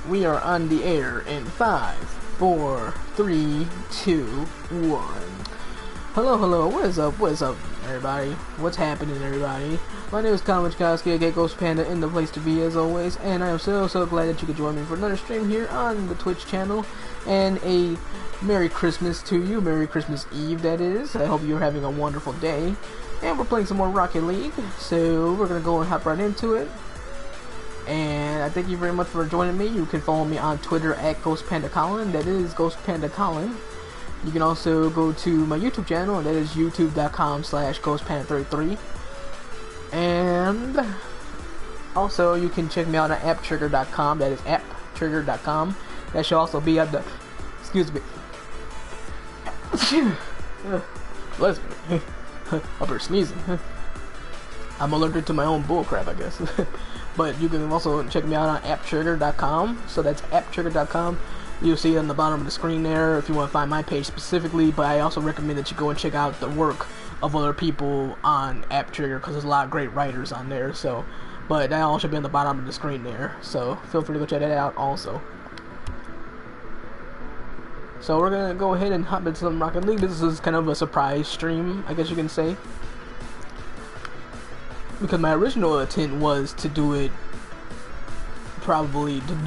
We are on the air in 5, 4, 3, 2, 1. Hello, what is up, everybody? What's happening, everybody? My name is Colin Chkowski, aka Ghost Panda, in the place to be as always, and I am so glad that you could join me for another stream here on the Twitch channel, and a Merry Christmas to you, Merry Christmas Eve, that is. I hope you're having a wonderful day, and we're playing some more Rocket League, so we're gonna go and hop right into it. And I thank you very much for joining me. You can follow me on Twitter at GhostPandaColin. That is GhostPandaColin. You can also go to my YouTube channel, and that is youtube.com/GhostPanda33. And also, you can check me out on apptrigger.com. That is apptrigger.com. That should also be at the... Excuse me. Bless me. Up here sneezing. I'm allergic to my own bullcrap, I guess. But you can also check me out on apptrigger.com. So that's apptrigger.com. You'll see it on the bottom of the screen there if you want to find my page specifically. But I also recommend that you go and check out the work of other people on AppTrigger, because there's a lot of great writers on there. So, but that all should be on the bottom of the screen there. So feel free to go check that out also. So we're gonna go ahead and hop into some Rocket League. This is kind of a surprise stream, I guess you can say, because my original intent was to do it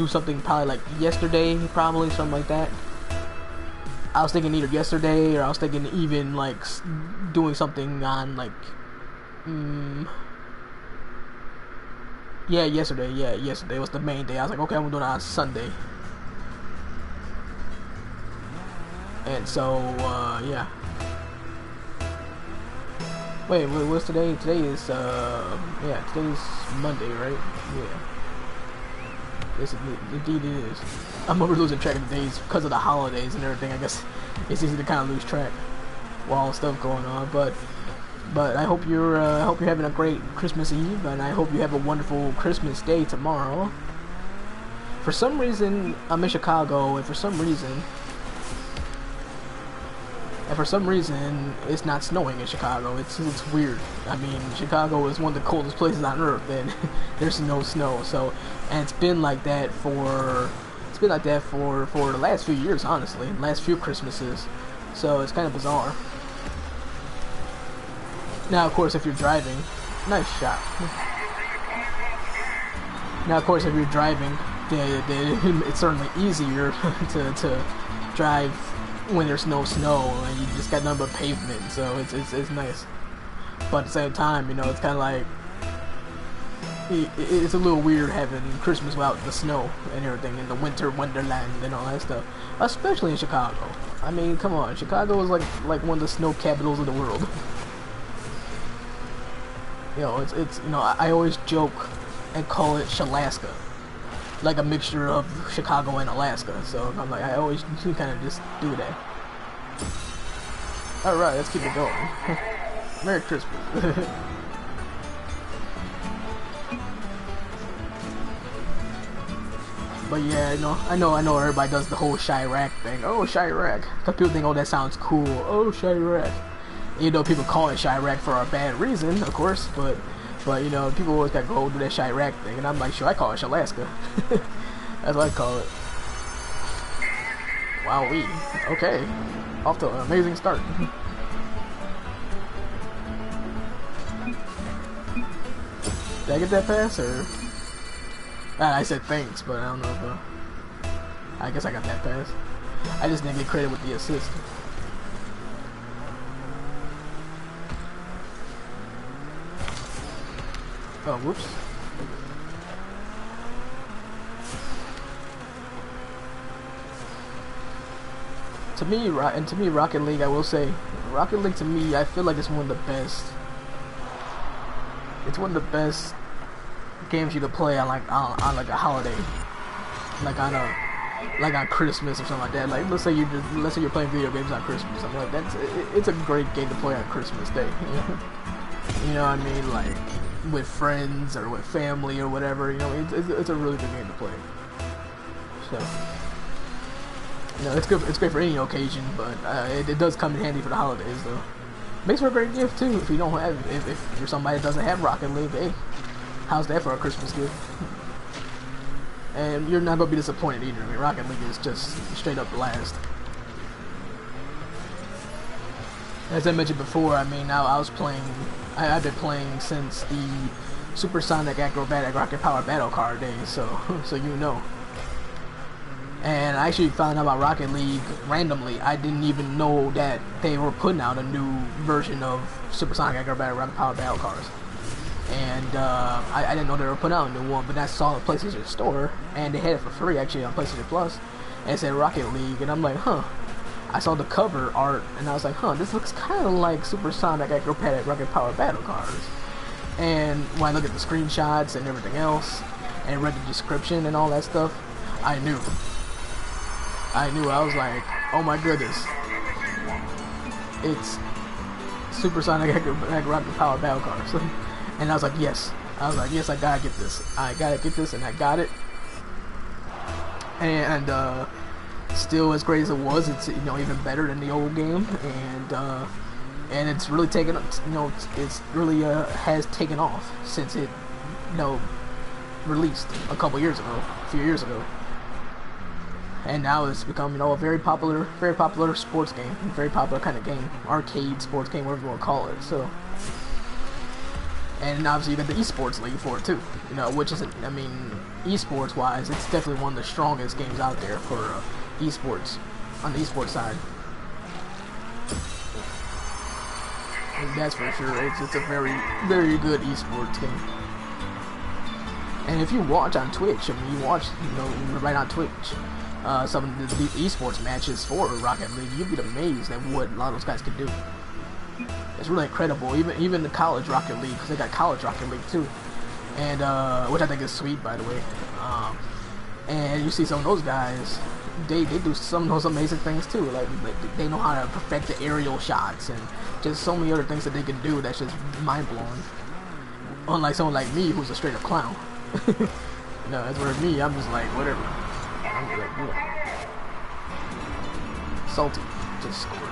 something like yesterday, probably something like that. I was thinking either yesterday, or I was thinking even like doing something on like yesterday was the main day. I was like, okay, I'm doing it on Sunday. And so yeah. Wait, what's today? Today is today's Monday, right? Yeah. Yes, indeed it is. I'm over losing track of the days because of the holidays and everything. I guess it's easy to kind of lose track while all stuff going on. But I hope you're having a great Christmas Eve, and I hope you have a wonderful Christmas Day tomorrow. For some reason, I'm in Chicago, and for some reason, it's not snowing in Chicago. It's weird. I mean, Chicago is one of the coldest places on earth, and there's no snow. So, and it's been like that for the last few years, honestly, last few Christmases. So it's kind of bizarre. Now, of course, if you're driving, nice shot. Now, of course, if you're driving, it's certainly easier to drive when there's no snow and you just got nothing but pavement, so it's nice. But at the same time, you know, it's kind of like it's a little weird having Christmas without the snow and everything, and the winter wonderland and all that stuff, especially in Chicago. I mean, come on, Chicago is like one of the snow capitals of the world. You know, it's you know, I always joke and call it Shalaska, like a mixture of Chicago and Alaska. So I'm like, I always kind of just do that. Alright, let's keep it going. Merry Christmas. But yeah, I know everybody does the whole Chirac thing. Oh, Chirac. Because people think, oh, that sounds cool. Oh, Chirac. You know, people call it Chirac for a bad reason, of course, but you know, people always gotta go do that Chirac thing, and I'm like, sure, I call it Shalaska. That's what I call it. Wowee. Okay. Off to an amazing start. Did I get that pass, or... I said thanks, but I don't know if... I guess I got that pass. I just didn't get credit with the assist. Oh, whoops. To me, Rocket League, I will say, Rocket League to me, I feel like it's one of the best. It's one of the best games you could play on like a holiday, like on Christmas or something like that. Like let's say you're playing video games on Christmas, something like that. It's a great game to play on Christmas Day. You know what I mean? Like with friends or with family or whatever. You know, it's a really good game to play. So. You know, it's good. It's great for any occasion, but it does come in handy for the holidays, though. Makes for a great gift too. If you don't have, if you're somebody that doesn't have Rocket League, hey, how's that for a Christmas gift? and you're not gonna be disappointed either. I mean, Rocket League is just straight up blast. As I mentioned before, I mean, I was playing. I've been playing since the Supersonic Acrobatic Rocket Power Battle Card days, so you know. And I actually found out about Rocket League randomly. I didn't even know that they were putting out a new version of Supersonic Acrobatic Rocket Power Battle Cards. And I didn't know they were putting out a new one, but I saw the PlayStation Store, and they had it for free actually on PlayStation Plus, and it said Rocket League, and I'm like, huh. I saw the cover art, and I was like, huh, this looks kind of like Supersonic Acrobatic Rocket Power Battle Cards. And when I look at the screenshots and everything else, and read the description and all that stuff, I knew. I was like, oh my goodness. It's Supersonic Acrobatic Rocket Power Battle Cards. And I was like, yes. I was like, yes, I gotta get this. I gotta get this, and I got it. And, still as great as it was, it's, you know, even better than the old game, and it's really taken, you know, it's really has taken off since it, you know, released a few years ago, and now it's become, you know, a very popular sports game, very popular kind of game, arcade sports game, whatever you want to call it. So, and obviously you got the esports league for it too, you know, which isn't, I mean, esports wise, it's definitely one of the strongest games out there for esports, on the esports side. That's for sure. It's a very, very good esports game. And if you watch on Twitch, I mean, you watch, you know, right on Twitch, some of the esports matches for Rocket League, you'd be amazed at what a lot of those guys can do. It's really incredible. Even the college Rocket League, because they got college Rocket League too, and which I think is sweet, by the way. And you see some of those guys. They do some of those amazing things too. Like they know how to perfect the aerial shots and just so many other things that they can do that's just mind blowing. Unlike someone like me who's a straight up clown. No, as for me, I'm just like whatever. I'm like, yeah. Salty, just scored.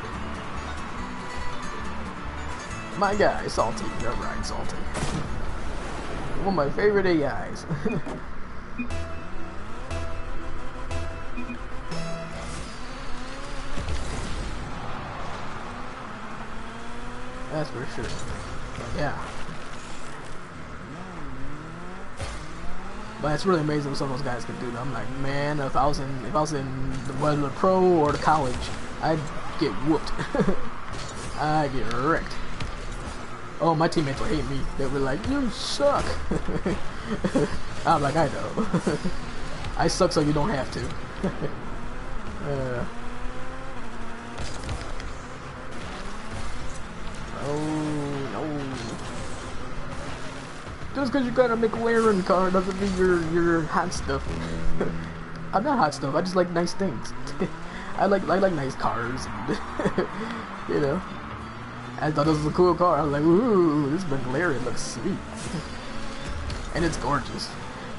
My guy, Salty. You're right, Salty. One of my favorite AIs. That's for sure. Yeah. But it's really amazing what some of those guys can do. I'm like, man, if I was in whether the pro or the college, I'd get whooped. I'd get wrecked. Oh, my teammates would hate me. They were like, you suck. I'm like, I know. I suck so you don't have to. Oh no! Just because you got a McLaren car doesn't mean you're hot stuff. I'm not hot stuff. I just like nice things. I like nice cars. You know. I thought this was a cool car. I was like, ooh, this McLaren looks sweet. And it's gorgeous.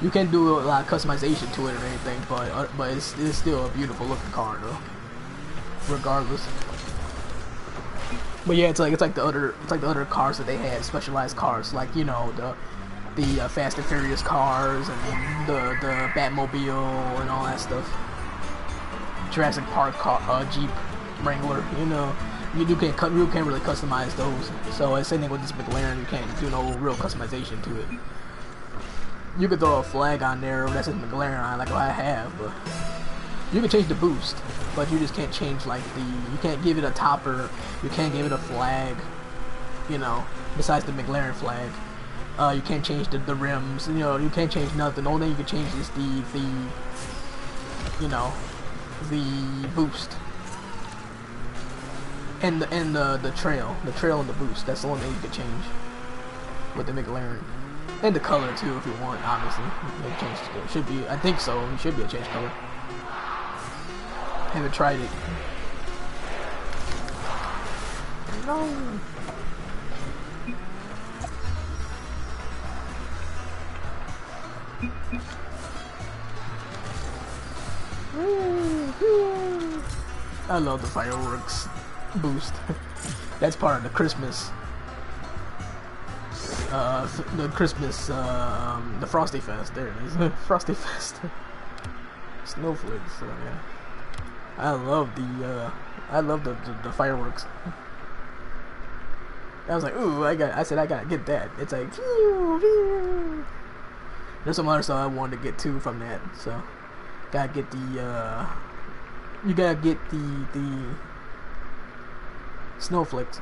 You can't do a lot of customization to it or anything, but it's still a beautiful looking car though. Regardless. But yeah, it's like the other cars that they had, specialized cars, like, you know, the Fast and Furious cars and the Batmobile and all that stuff. Jurassic Park car, Jeep Wrangler, you know, you can't really customize those. So it's same thing with this McLaren, you can't do no real customization to it. You could throw a flag on there that says McLaren on, like I have, but you can change the boost, but you just can't change like you can't give it a topper, you can't give it a flag, you know, besides the McLaren flag. You can't change the rims, you know, you can't change nothing. The only thing you can change is the you know, the boost. And the trail and the boost, that's the only thing you can change with the McLaren. And the color too, if you want, obviously. It should be, I think so, it should be a change color. Haven't tried it. No. I love the fireworks boost. That's part of the Christmas. The Frosty Fest. There it is. Frosty Fest. snowflakes. So yeah, I love the fireworks. I was like, ooh, I said I gotta get that. It's like, phew, phew. There's some other stuff I wanted to get too from that. So gotta get the you gotta get the snowflakes.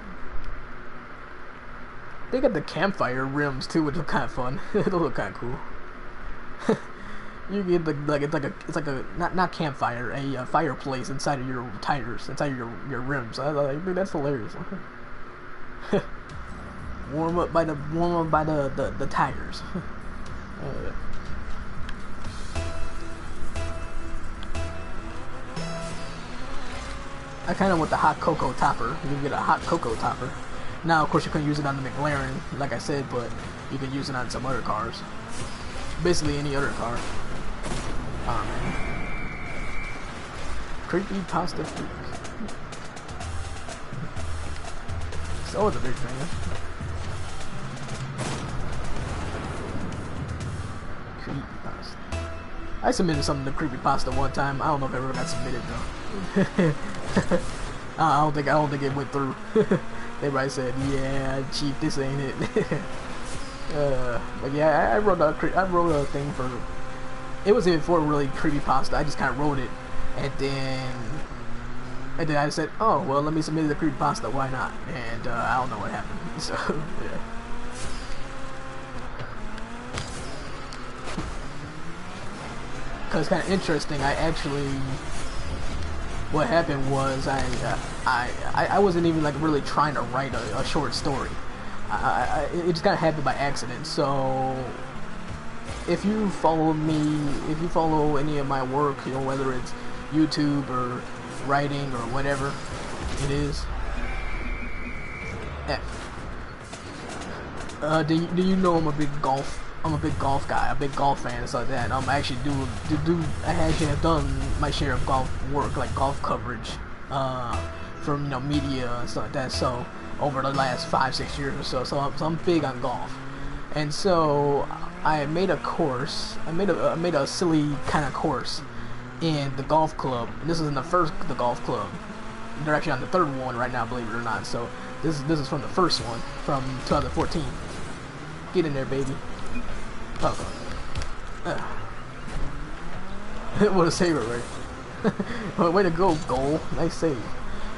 They got the campfire rims too, which look kind of fun. They look kind of cool. You get it's like a not campfire, a fireplace inside of your tires, inside of your rims. I was like, dude, that's hilarious. warm up by the tires. I kind of want the hot cocoa topper. You can get a hot cocoa topper. Now, of course, you can use it on the McLaren, like I said, but you can use it on some other cars. Basically, any other car. Oh, man. Creepy pasta freak. It's always a big thing. Creepy pasta. I submitted something to Creepypasta one time. I don't know if it ever got submitted though. I don't think it went through. Everybody said, "Yeah, Chief, this ain't it." But yeah, I wrote a thing for. It wasn't even for really Creepypasta. I just kind of wrote it, and then I said, "Oh well, let me submit it to Creepypasta. Why not?" And I don't know what happened. So yeah. It's kind of interesting. What happened was I wasn't even like really trying to write a short story. It just kind of happened by accident. So if you follow any of my work, you know, whether it's YouTube or writing or whatever it is, do you know I'm a big golf guy, a big golf fan, and stuff like that. I actually I actually have done my share of golf work, like golf coverage, from media and stuff like that. So over the last 5-6 years or so, I'm big on golf, and so I made a course. I made a silly kind of course in the golf club. And this is in the golf club. They're actually on the third one right now, believe it or not. So this is from the first one from 2014. Get in there, baby. Oh. What a saver, right? Way to go, goal. Nice save.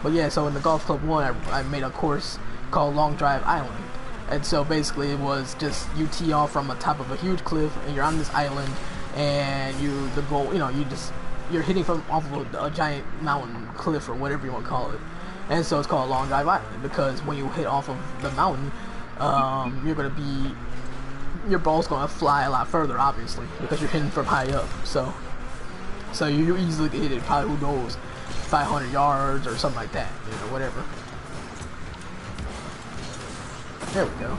But yeah, so in the Golf Club 1, I made a course called Long Drive Island. And so basically it was just you tee off from the top of a huge cliff, and you're on this island, and you're hitting from off of a giant mountain cliff or whatever you want to call it. And so it's called Long Drive Island because when you hit off of the mountain, your ball's gonna fly a lot further, obviously, because you're hitting from high up. So you easily can hit it, probably, who knows, 500 yards or something like that, whatever. There we go.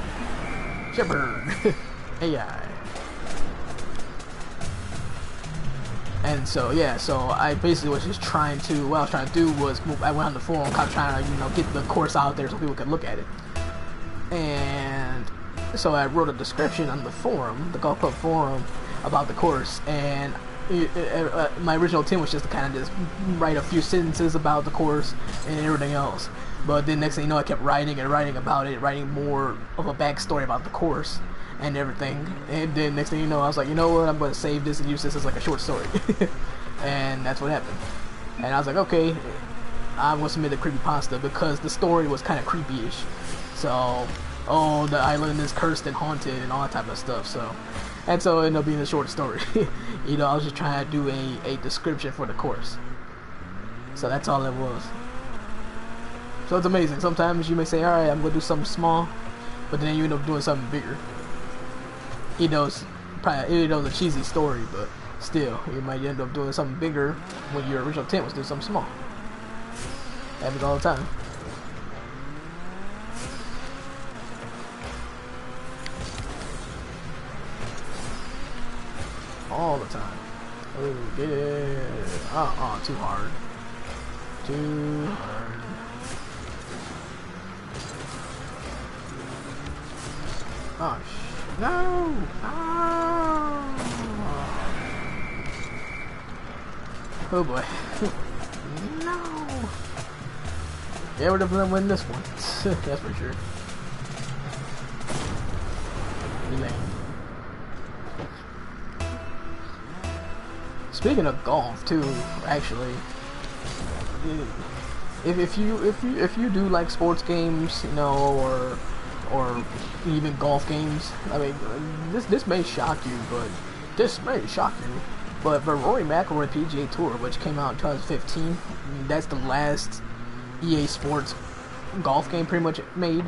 Shepherd. AI. And so yeah, so I basically was just trying to. What I was trying to do was I went on the forum, kind of trying to get the course out there so people could look at it. And so I wrote a description on the forum, the Golf Club forum, about the course, and my original intent was just to kind of just write a few sentences about the course and everything else. But then next thing you know, I kept writing and writing about it, writing more of a backstory about the course and everything. And then next thing you know, I was like, you know what, I'm going to save this and use this as like a short story. And that's what happened. And I was like, okay, I'm going to submit a creepypasta because the story was kind of creepy-ish. So, oh, the island is cursed and haunted and all that type of stuff. So it ended up being a short story. I was just trying to do a description for the course. So that's all it was. So it's amazing. Sometimes you may say, alright, I'm going to do something small, but then you end up doing something bigger. It's a cheesy story, but still, you might end up doing something bigger when your original intent was to do something small. Happens all the time. All the time. Oh, get it. Too hard. Too hard. Oh, no! Oh. Oh boy. No. Yeah, we're definitely gonna win this one. That's for sure. Lame. Speaking of golf, too, actually, if you do like sports games, you know, or even golf games, I mean, this may shock you, but Rory McIlroy PGA Tour, which came out in 2015, that's the last EA Sports golf game pretty much made.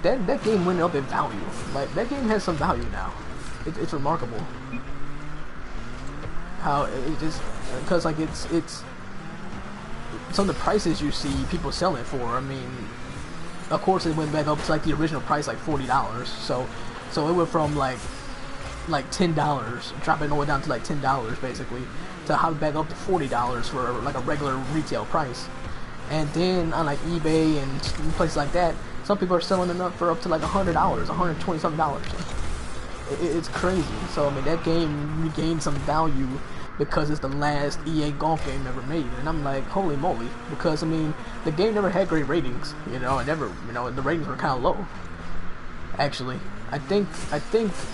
That game went up in value. Like, that game has some value now. It's remarkable how it just, because like it's some of the prices you see people sell it for. I mean, of course it went back up to like the original price, like $40. So it went from like $10, dropping all the way down to like $10 basically, to hop back up to $40 for like a regular retail price. And then on like eBay and places like that, some people are selling it up for up to like $100, $120 something. It's crazy. So I mean, that game regained some value because it's the last EA golf game ever made, and I'm like, holy moly! Because I mean, the game never had great ratings. You know, it never, you know, the ratings were kind of low. Actually, I think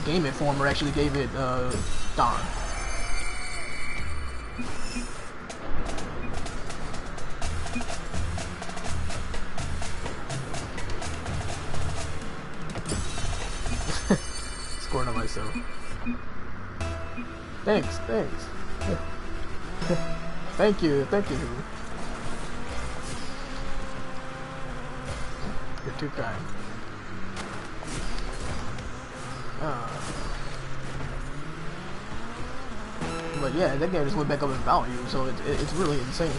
Game Informer actually gave it darn. Scoring on myself. Thanks. Thank you. You're too kind. But yeah, that game just went back up in value, so it's really insane.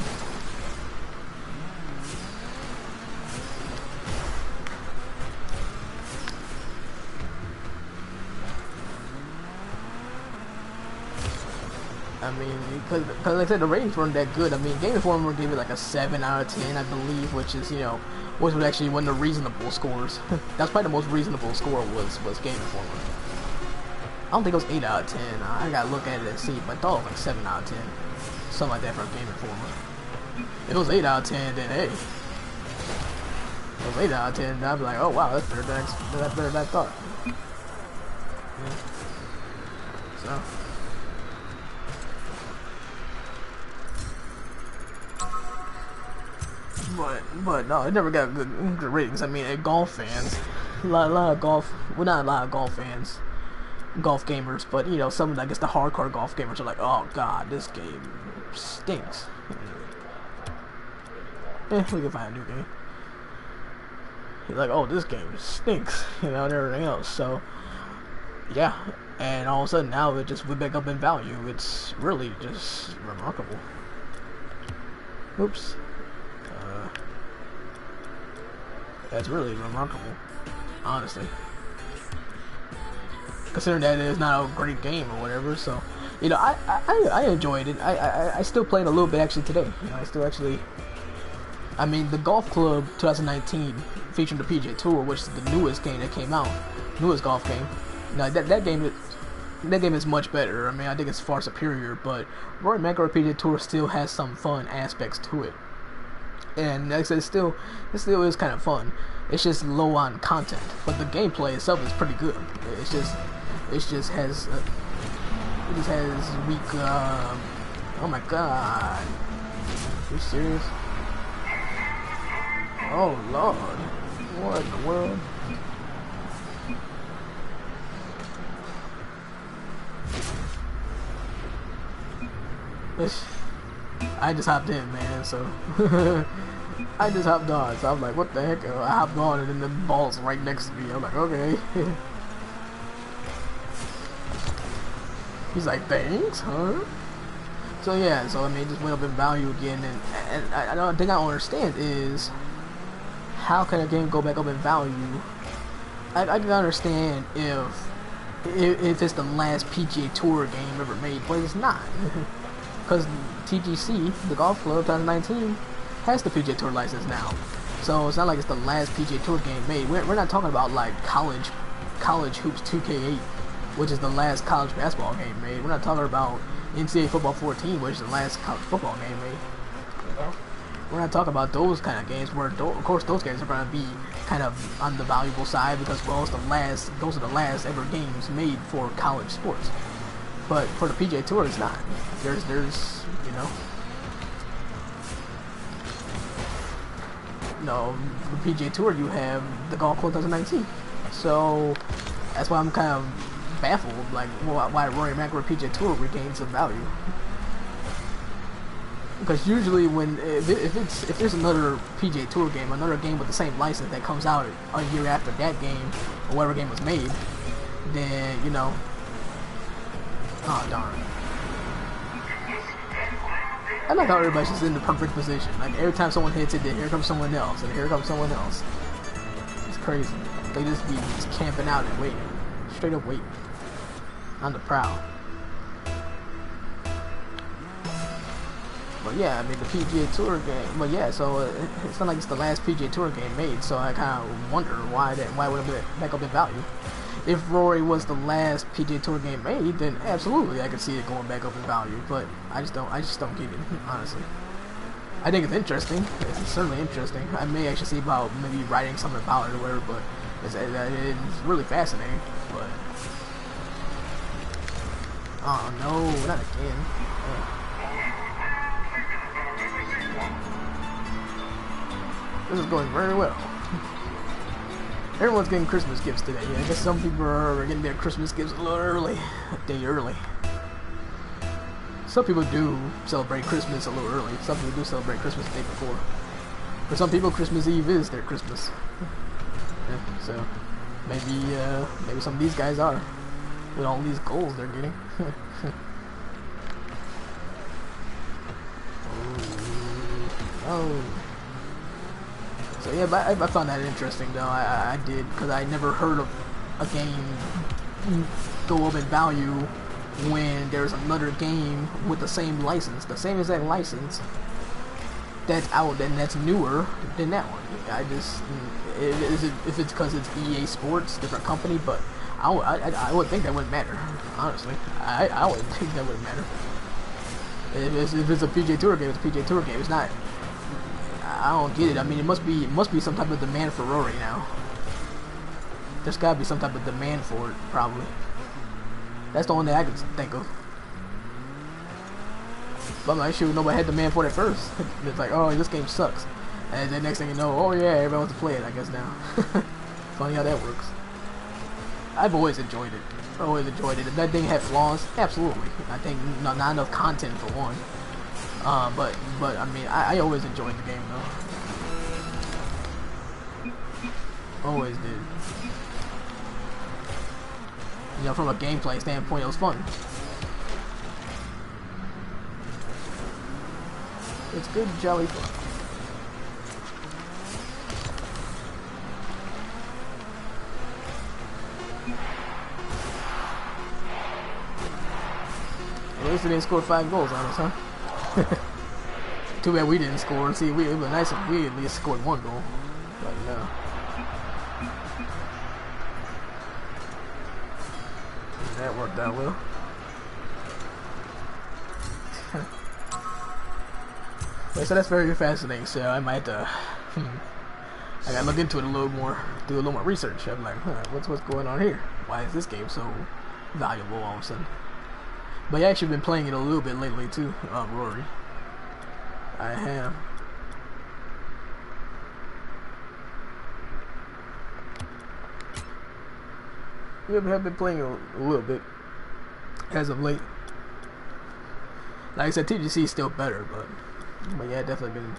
I mean, because like I said, the ratings weren't that good. I mean, Game Informer gave it like a 7 out of 10, I believe, which is, you know, which was actually one of the reasonable scores. That's probably the most reasonable score was Game Informer. I don't think it was 8 out of 10. I gotta look at it and see, but I thought it was like 7 out of 10. Something like that for Game Informer. If it was 8 out of 10, then hey. If it was 8 out of 10, I'd be like, oh wow, that's better than I thought. Yeah. So. But no, it never got good ratings. I mean, golf fans, a lot of golf, well, not a lot of golf fans, golf gamers, but you know, some, I guess the hardcore golf gamers are like, oh god, this game stinks. We can find a new game. He's like, oh, this game stinks, you know, and everything else. So yeah, and all of a sudden now it just went back up in value. It's really just remarkable. Oops. That's really remarkable, honestly. Considering that it's not a great game or whatever, so you know, I enjoyed it. I still played a little bit actually today. You know, I still actually. I mean, the Golf Club 2019 featuring the PGA Tour, which is the newest game that came out, newest golf game. Now that game is much better. I mean, I think it's far superior, but Rory McIlroy PGA Tour still has some fun aspects to it. And like I said, it still is kind of fun. It's just low on content, but the gameplay itself is pretty good. It just has weak. Oh my god! Are you serious? Oh lord! What in the world? I just hopped in, man, so I just hopped on, so I'm like, what the heck? I hopped on and then the ball's right next to me. I'm like, okay. He's like, thanks, huh? So yeah, so I mean, it just went up in value again, and I don't think I understand is how can a game go back up in value? I can understand if it's the last PGA Tour game ever made, but it's not. Because TGC, the Golf Club 2019, has the PGA Tour license now. So it's not like it's the last PGA Tour game made. We're not talking about like college hoops 2K8. which is the last college basketball game made. We're not talking about NCAA Football 14, which is the last college football game made. We're not talking about those kind of games where, of course, those games are going to be kind of on the valuable side because, well, it's those are the last ever games made for college sports. But for the PGA Tour, it's not. There's, you know, the PGA Tour, you have the Golf Club 2019. So that's why I'm kind of baffled, like, why Rory McIlroy PGA Tour regains some value. Because usually if there's another PGA Tour game, another game with the same license that comes out a year after that game, or whatever game was made, then, you know, oh darn. I like how everybody's just in the perfect position. Like every time someone hits it, then here comes someone else, and here comes someone else. It's crazy. They just be camping out and waiting. Straight up waiting. On the prowl. But yeah, I mean the PGA Tour game. But yeah, so it's not like it's the last PGA Tour game made. So I kind of wonder why would it back up in value? If Rory was the last PGA Tour game made, then absolutely I could see it going back up in value. But I just don't get it, honestly. I think it's interesting. It's certainly interesting. I may actually see about maybe writing something about it or whatever. But it's really fascinating. But oh no, not again. This is going very well. Everyone's getting Christmas gifts today. Yeah, I guess some people are getting their Christmas gifts a little early, a day early. Some people do celebrate Christmas a little early. Some people do celebrate Christmas the day before. For some people, Christmas Eve is their Christmas. Yeah, so maybe some of these guys are with all these goals they're getting. Oh. So yeah, but I found that interesting though. I did, because I never heard of a game go up in value when there's another game with the same license, the same exact license that's out and that's newer than that one. I just if it's because it's EA Sports, different company, but I would think that wouldn't matter. Honestly, I would think that wouldn't matter. If it's a PGA Tour game, it's a PGA Tour game. It's not. I don't get it. I mean, it must be some type of demand for Rory now. There's gotta be some type of demand for it, probably. That's the only thing I can think of. But I'm like, shoot, nobody had demand for it at first. It's like, oh, this game sucks. And then next thing you know, oh yeah, everybody wants to play it, I guess now. Funny how that works. I've always enjoyed it. If that thing had flaws, absolutely. I think not enough content for one. But I mean, I always enjoyed the game though. Always did. You know, from a gameplay standpoint, it was fun. It's good, jolly fun. At least we didn't score 5 goals on us, huh? Too bad we didn't score. See, it would be nice if we at least scored 1 goal. But no. That worked out well. So that's very fascinating. So I might I gotta look into it a little more, do a little more research. I'm like, what's going on here? Why is this game so valuable all of a sudden? But I actually been playing it a little bit lately too, Rory. I have. Yeah, I have been playing a little bit as of late. Like I said, TGC is still better, but yeah, definitely been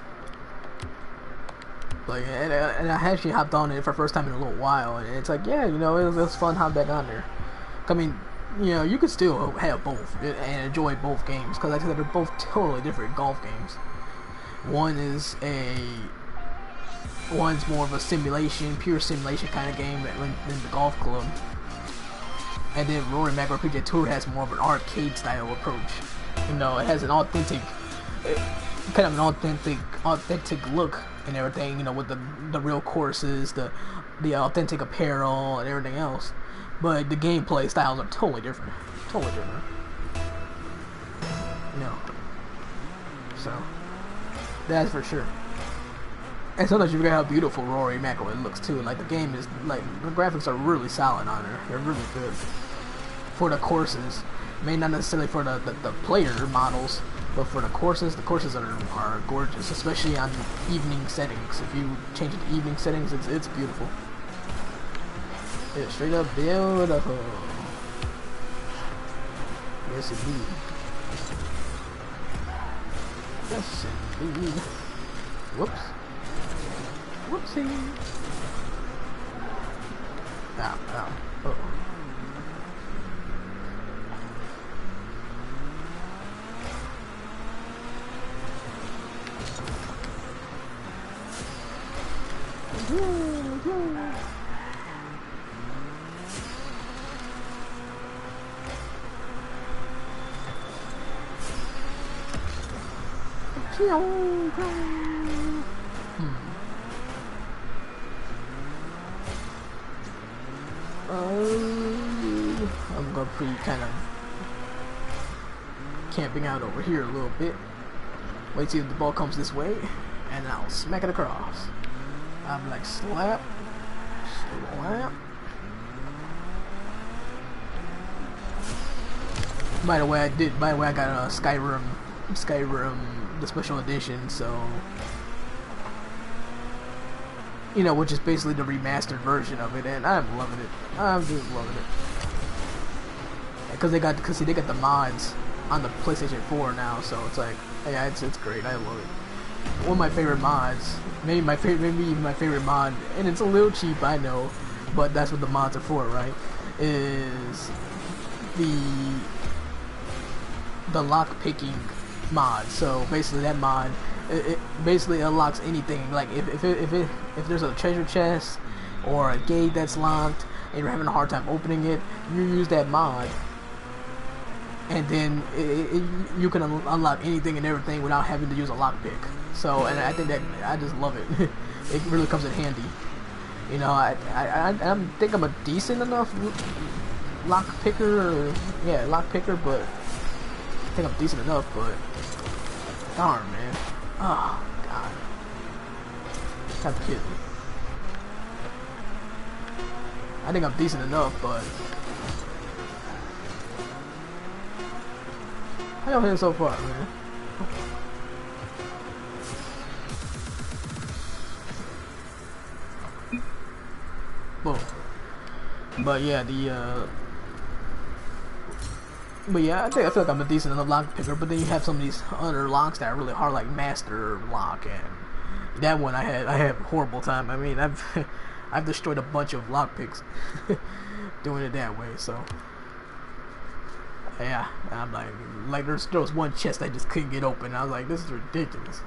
playing it. And I actually hopped on it for the first time in a little while, and it's like, yeah, you know, it was fun hopping back on there. I mean, you know, you could still have both and enjoy both games, because like I said, they're both totally different golf games. One's more of a simulation, pure simulation kind of game than the Golf Club. And then Rory McIlroy PGA Tour has more of an arcade style approach. You know, it has an authentic, kind of an authentic look and everything. You know, with the real courses, the authentic apparel and everything else. but the gameplay styles are totally different. Totally different. You know. So that's for sure. And sometimes you forget how beautiful Rory McIlroy looks too. Like the game is like the graphics are really solid on her. They're really good for the courses. Maybe not necessarily for the player models, but for the courses are gorgeous, especially on evening settings. If you change it to evening settings, it's beautiful. It's straight up beautiful. Yes indeed. Yes indeed. Whoops. Whoopsie. Ow, ow. Uh-oh. I'm gonna be kind of camping out over here a little bit. Wait till the ball comes this way, and I'll smack it across. I'm like slap, slap. By the way, I got a Skyrim, the special edition. So, you know, which is basically the remastered version of it, and I'm loving it. I'm just loving it. Because they got the mods on the PlayStation 4 now, so it's like, yeah, it's great. I love it. One of my favorite mods, maybe my favorite mod, and it's a little cheap, I know, but that's what the mods are for, right? Is the lock picking mod. So basically, that mod it basically unlocks anything. Like if there's a treasure chest or a gate that's locked and you're having a hard time opening it, you use that mod, and then you can unlock anything and everything without having to use a lockpick. So, and I think that I just love it. It really comes in handy. You know, I think I'm a decent enough lock picker, but I think I'm decent enough. But darn, man, oh god, kind of kidding. I think I'm decent enough, but how y'all hitting so far, man? Boom. But yeah, I feel like I'm a decent enough lock picker. But then you have some of these other locks that are really hard, like Master Lock, and that one I had a horrible time. I mean, I've destroyed a bunch of lock picks doing it that way. So yeah, I'm like there was one chest I just couldn't get open. I was like, this is ridiculous.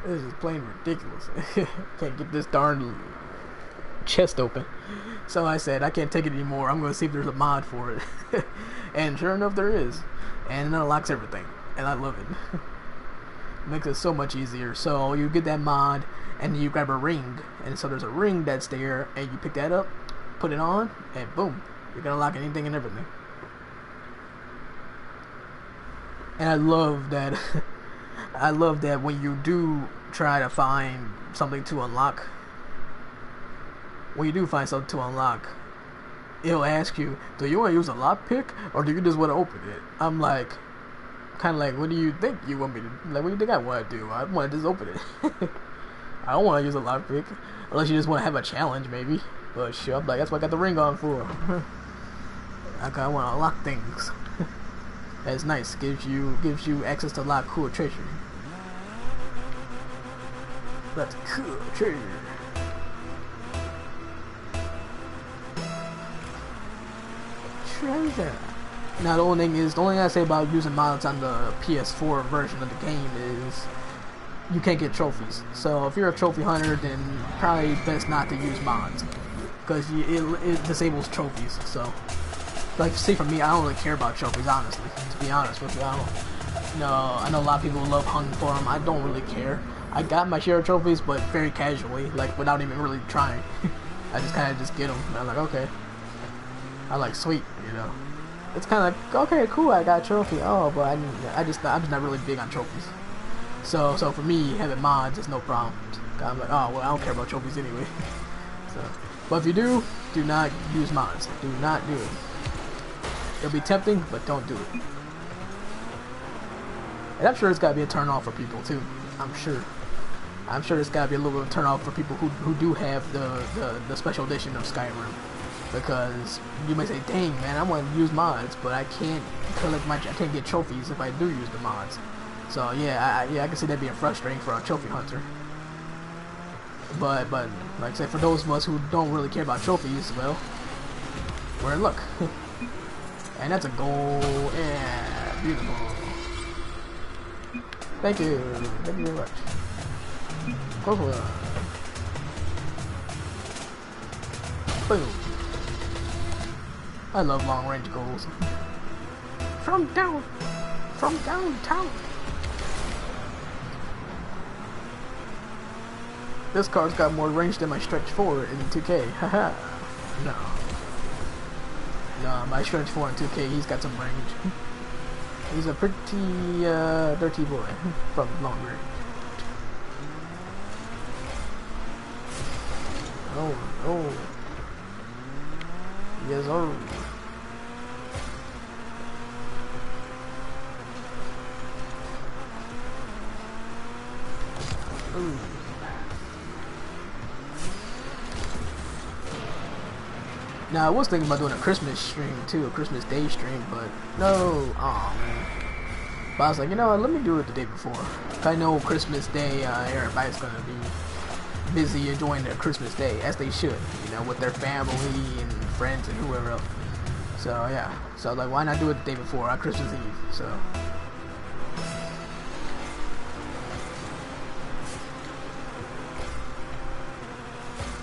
This is plain ridiculous. Can't get this darn chest open. So I said, I can't take it anymore. I'm going to see if there's a mod for it. And sure enough, there is. And it unlocks everything. And I love it. Makes it so much easier. So you get that mod, and you grab a ring. And so there's a ring that's there, and you pick that up, put it on, and boom. You can unlock anything and everything. And I love that. I love that when you do try to find something to unlock. When you do find something to unlock, it'll ask you, do you want to use a lockpick or do you just want to open it? I'm like, kind of like, what do you think you want me to, like, what do you think I want to do? I want to just open it. I don't want to use a lockpick, unless you just want to have a challenge, maybe. But sure, I'm like, that's what I got the ring on for. I want to unlock things. That's nice. Gives you access to a lot of cool treasure. That's cool treasure. Treasure. Now the only thing I say about using mods on the PS4 version of the game is you can't get trophies. So if you're a trophy hunter, then probably best not to use mods, because it disables trophies. So, like, see, for me, I don't really care about trophies, honestly. To be honest with you, I know a lot of people love hunting for them. I don't really care. I got my share of trophies, but very casually, like without even really trying. I just kind of just get them. And I'm like, okay. I'm like, sweet, you know. It's kind of like, okay, cool, I got a trophy. Oh, but I'm just not really big on trophies. So for me, having mods is no problem. I'm like, oh, well, I don't care about trophies anyway. So, but if you do not use mods. Do not do it. It'll be tempting, but don't do it. And I'm sure it's gotta be a turn off for people too. I'm sure it's gotta be a little bit of a turn off for people who do have the special edition of Skyrim. Because you may say, dang man, I want to use mods, but I can't collect I can't get trophies if I do use the mods. So yeah, I can see that being frustrating for a trophy hunter. But like I said, for those of us who don't really care about trophies, well, we're in luck. And that's a goal. Yeah, beautiful. Thank you very much. Go for it. Boom. I love long range goals. From downtown. This car's got more range than my Stretch 4 in 2K. Haha. No, my Stretch 4 in 2K, he's got some range. He's a pretty dirty boy from long range. Oh. Yes, sir. Ooh. Now I was thinking about doing a Christmas stream too, a Christmas Day stream, but no, aw man. But I was like, you know what, let me do it the day before. I know Christmas Day, everybody's gonna be busy enjoying their Christmas Day, as they should, you know, with their family and friends and whoever else. So yeah, so like, why not do it the day before, on Christmas Eve? So.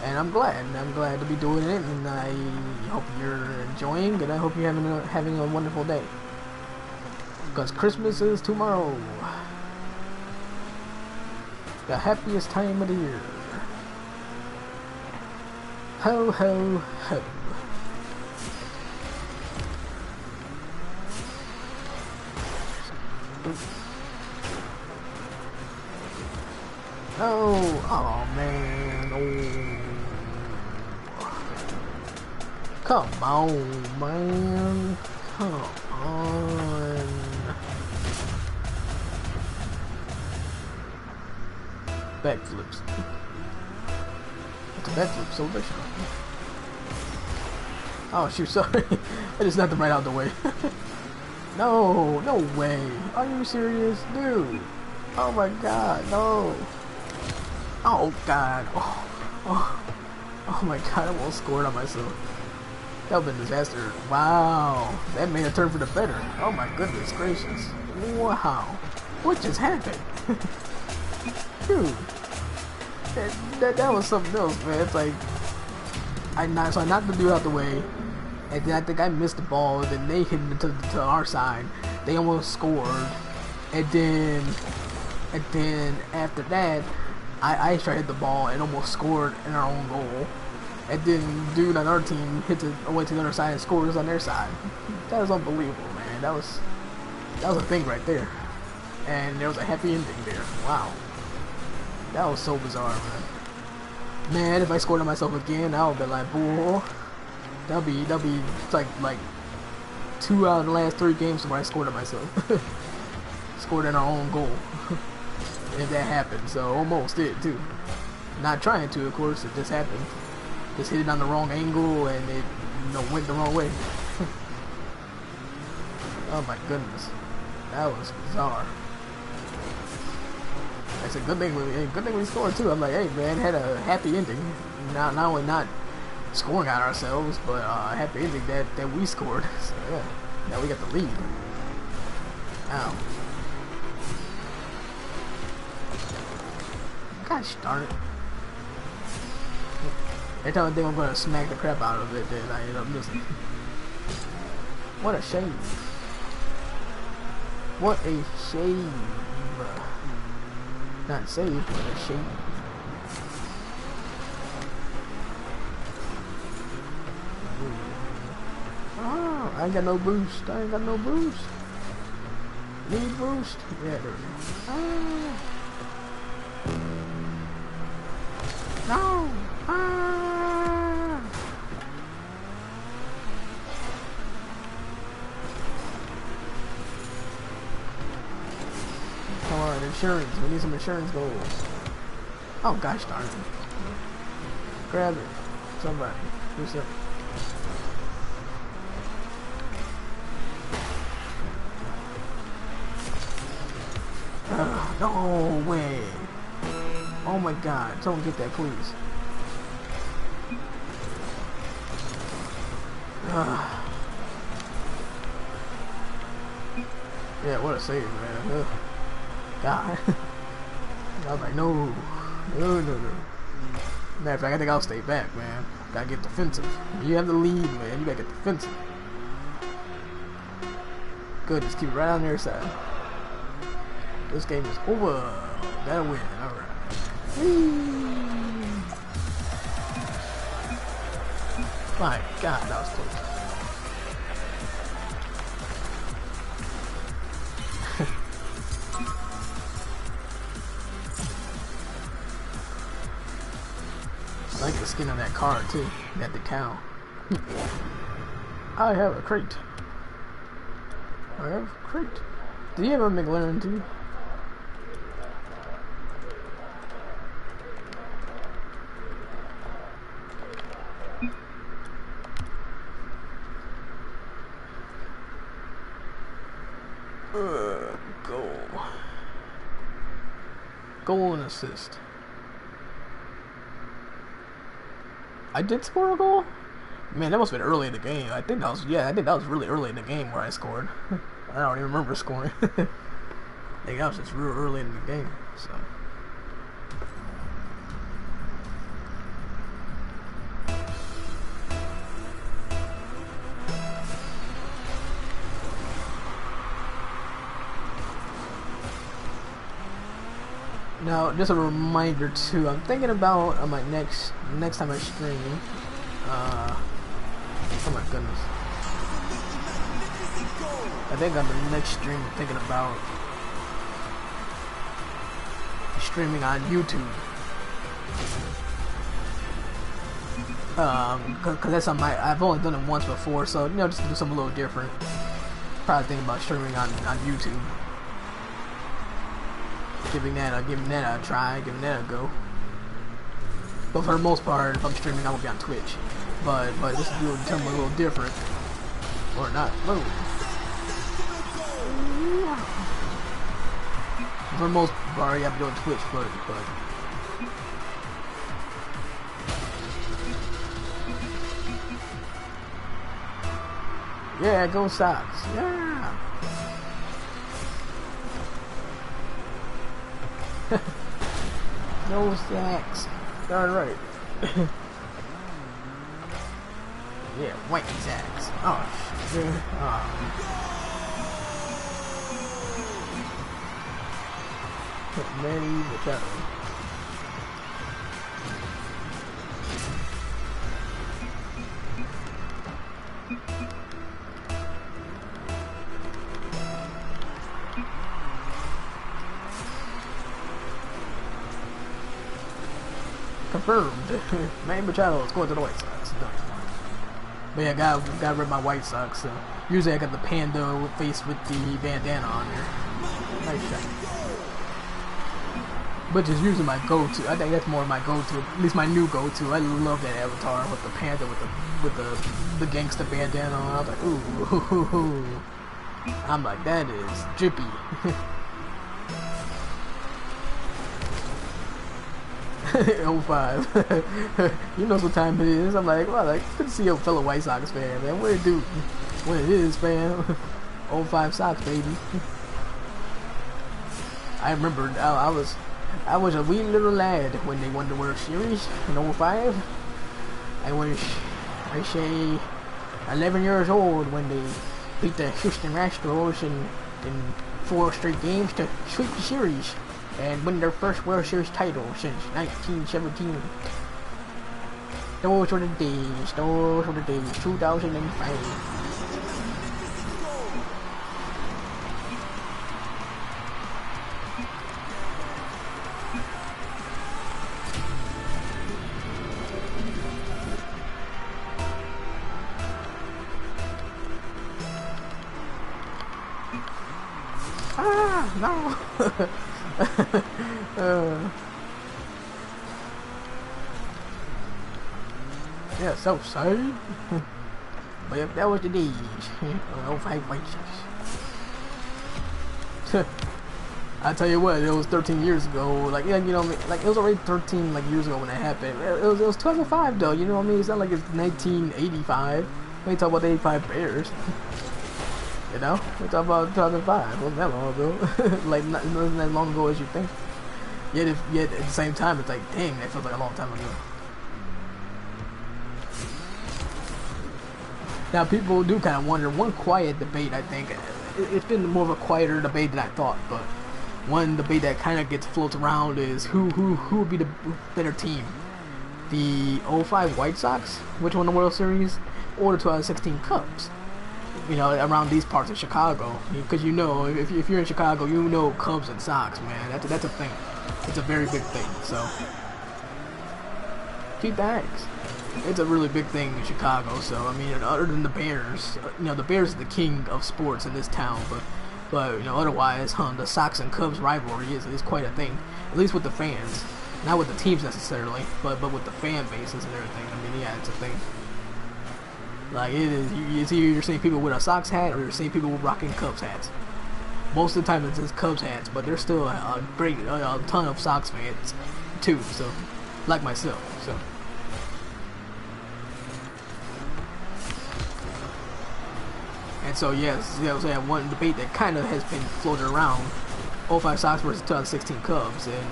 And I'm glad to be doing it, and I hope you're enjoying, and I hope you're having a wonderful day. Because Christmas is tomorrow. The happiest time of the year. Ho ho ho. Oh man, oh. Come on, man. Come on. Backflips. It's a backflip celebration. Oh shoot, sorry. I just knocked him right out of the way. No way. Are you serious? Dude. Oh my god, no. Oh god. Oh my god, I almost scored on myself. That would have been a disaster. Wow. That made a turn for the better. Oh my goodness gracious. Wow. What just happened? Dude. That was something else, man. It's like I knocked the dude out the way, and then I think I missed the ball, then they hit it to our side. They almost scored. And then after that I tried to hit the ball and almost scored in our own goal. And then dude on our team hit it away to the other side and scores on their side. That was unbelievable, man. That was a thing right there. And there was a happy ending there. Wow. That was so bizarre, man. Man, if I scored on myself again, I would be like, bull. That'll be like 2 out of the last 3 games where I scored on myself. Scored in our own goal. If that happened, so almost did too. Not trying to, of course, it just happened. Just hit it on the wrong angle and it, went the wrong way. Oh my goodness, that was bizarre. It's a good thing we scored too. I'm like, hey man, had a happy ending. Not only not scoring on ourselves, but a happy ending that we scored. So yeah, now we got the lead. Ow. Gosh darn it. Every time I think I'm gonna smack the crap out of it, then I end up missing. What a shame. What a shame. Not save, but a shame. I ain't got no boost. I ain't got no boost. Need boost? Yeah, there we go. Ah. No! Ah! Come on, insurance. We need some insurance goals. Oh, gosh darn it. Grab it. Somebody. Who's that? No way. Oh my god. Someone get that, please. Yeah, what a save, man. Ugh. God. I was like, no. No. Matter of fact, I think I'll stay back, man. Gotta get defensive. You have the lead, man. You gotta get defensive. Good, just keep it right on their side. This game is over. Gotta win. Alright. My god, that was close. I like the skin on that car too. That the cow. I have a crate. I have a crate. Do you have a McLaren too? Goal. Goal and assist. I did score a goal? Man, that must have been early in the game. I think that was really early in the game where I scored. I don't even remember scoring. I think that was just real early in the game, so. Now, just a reminder too, I'm thinking about on my next time I stream, oh my goodness. I think on the next stream I'm thinking about streaming on YouTube. Cause that's on I've only done it once before, so you know, just to do something a little different. Probably thinking about streaming on YouTube. Giving that a try, giving that a go. But for the most part, if I'm streaming, I will be on Twitch. But this is doing something a little different, or not. Whoa. For the most part, yeah, I'm doing Twitch, but yeah, go Sox, yeah. No sacks. Darn right. Yeah, white sacks. Oh, shit. Oh. Manny Machado. Confirmed. Manny Machado is going to the White Sox. Done. But yeah, gotta rip my White Sox. So usually I got the panda face with the bandana on there. Nice shot. But just using my go-to. I think that's more my go-to. At least my new go-to. I love that avatar with the panda with the gangsta bandana on. I was like, ooh. I'm like, that is drippy. '05. You know what time it is. I'm like, well, like, good to see a fellow White Sox fan, man. What it do? What it is, fam. 05 Sox, baby. I remember I was a wee little lad when they won the World Series in 05. I say 11 years old when they beat the Houston Astros in 4 straight games to sweep the series and win their first World Series title since 1917. Those were the days, 2005. no. Yeah, so sorry. But if that was the days, oh, 05 White Sox. I tell you what, it was 13 years ago. Like, yeah, you know, like it was already 13 like years ago when it happened. It was 2005 though. You know what I mean? It's not like it's 1985. We ain't talking about the 85 Bears. You know, we're talking about 2005. It wasn't that long ago. Like, not, it wasn't that long ago as you think. Yet at the same time, it's like, dang, that feels like a long time ago. Now, people do kind of wonder. One quiet debate, I think, it's been more of a quieter debate than I thought, but one debate that kind of gets floated around is who would be the better team, the 05 White Sox, which won the World Series, or the 2016 Cubs. You know, around these parts of Chicago, because you know, if you're in Chicago, you know Cubs and Sox, man. That's a thing. It's a very big thing. So, keep bags. It's a really big thing in Chicago. So, I mean, other than the Bears, you know, the Bears is the king of sports in this town. But you know, otherwise, the Sox and Cubs rivalry is quite a thing. At least with the fans, not with the teams necessarily, but with the fan bases and everything. I mean, yeah, it's a thing. Like, it is, it's either you're seeing people with a Sox hat or you're seeing people rocking Cubs hats. Most of the time it's just Cubs hats, but there's still a ton of Sox fans too, so, like myself, so. And so, yes, you know, so one debate that kind of has been floated around, 05 Sox versus 2016 Cubs, and,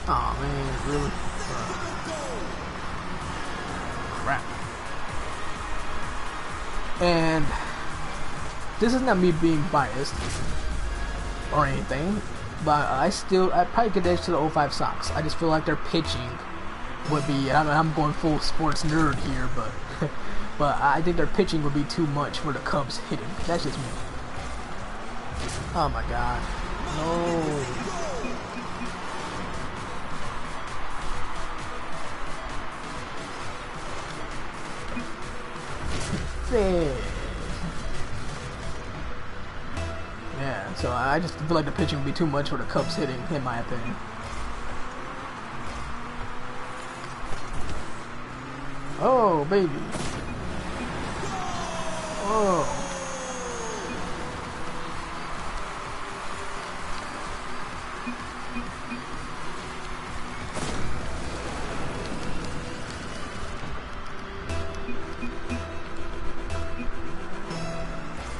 oh man, really? Crap. And this is not me being biased or anything, but I probably get this to the 05 Sox. I just feel like their pitching would be, I'm going full sports nerd here, but I think their pitching would be too much for the Cubs hitting. That's just me. Oh my god. No. Yeah, so I just feel like the pitching would be too much for the Cubs hitting, in my opinion. Oh, baby. Oh.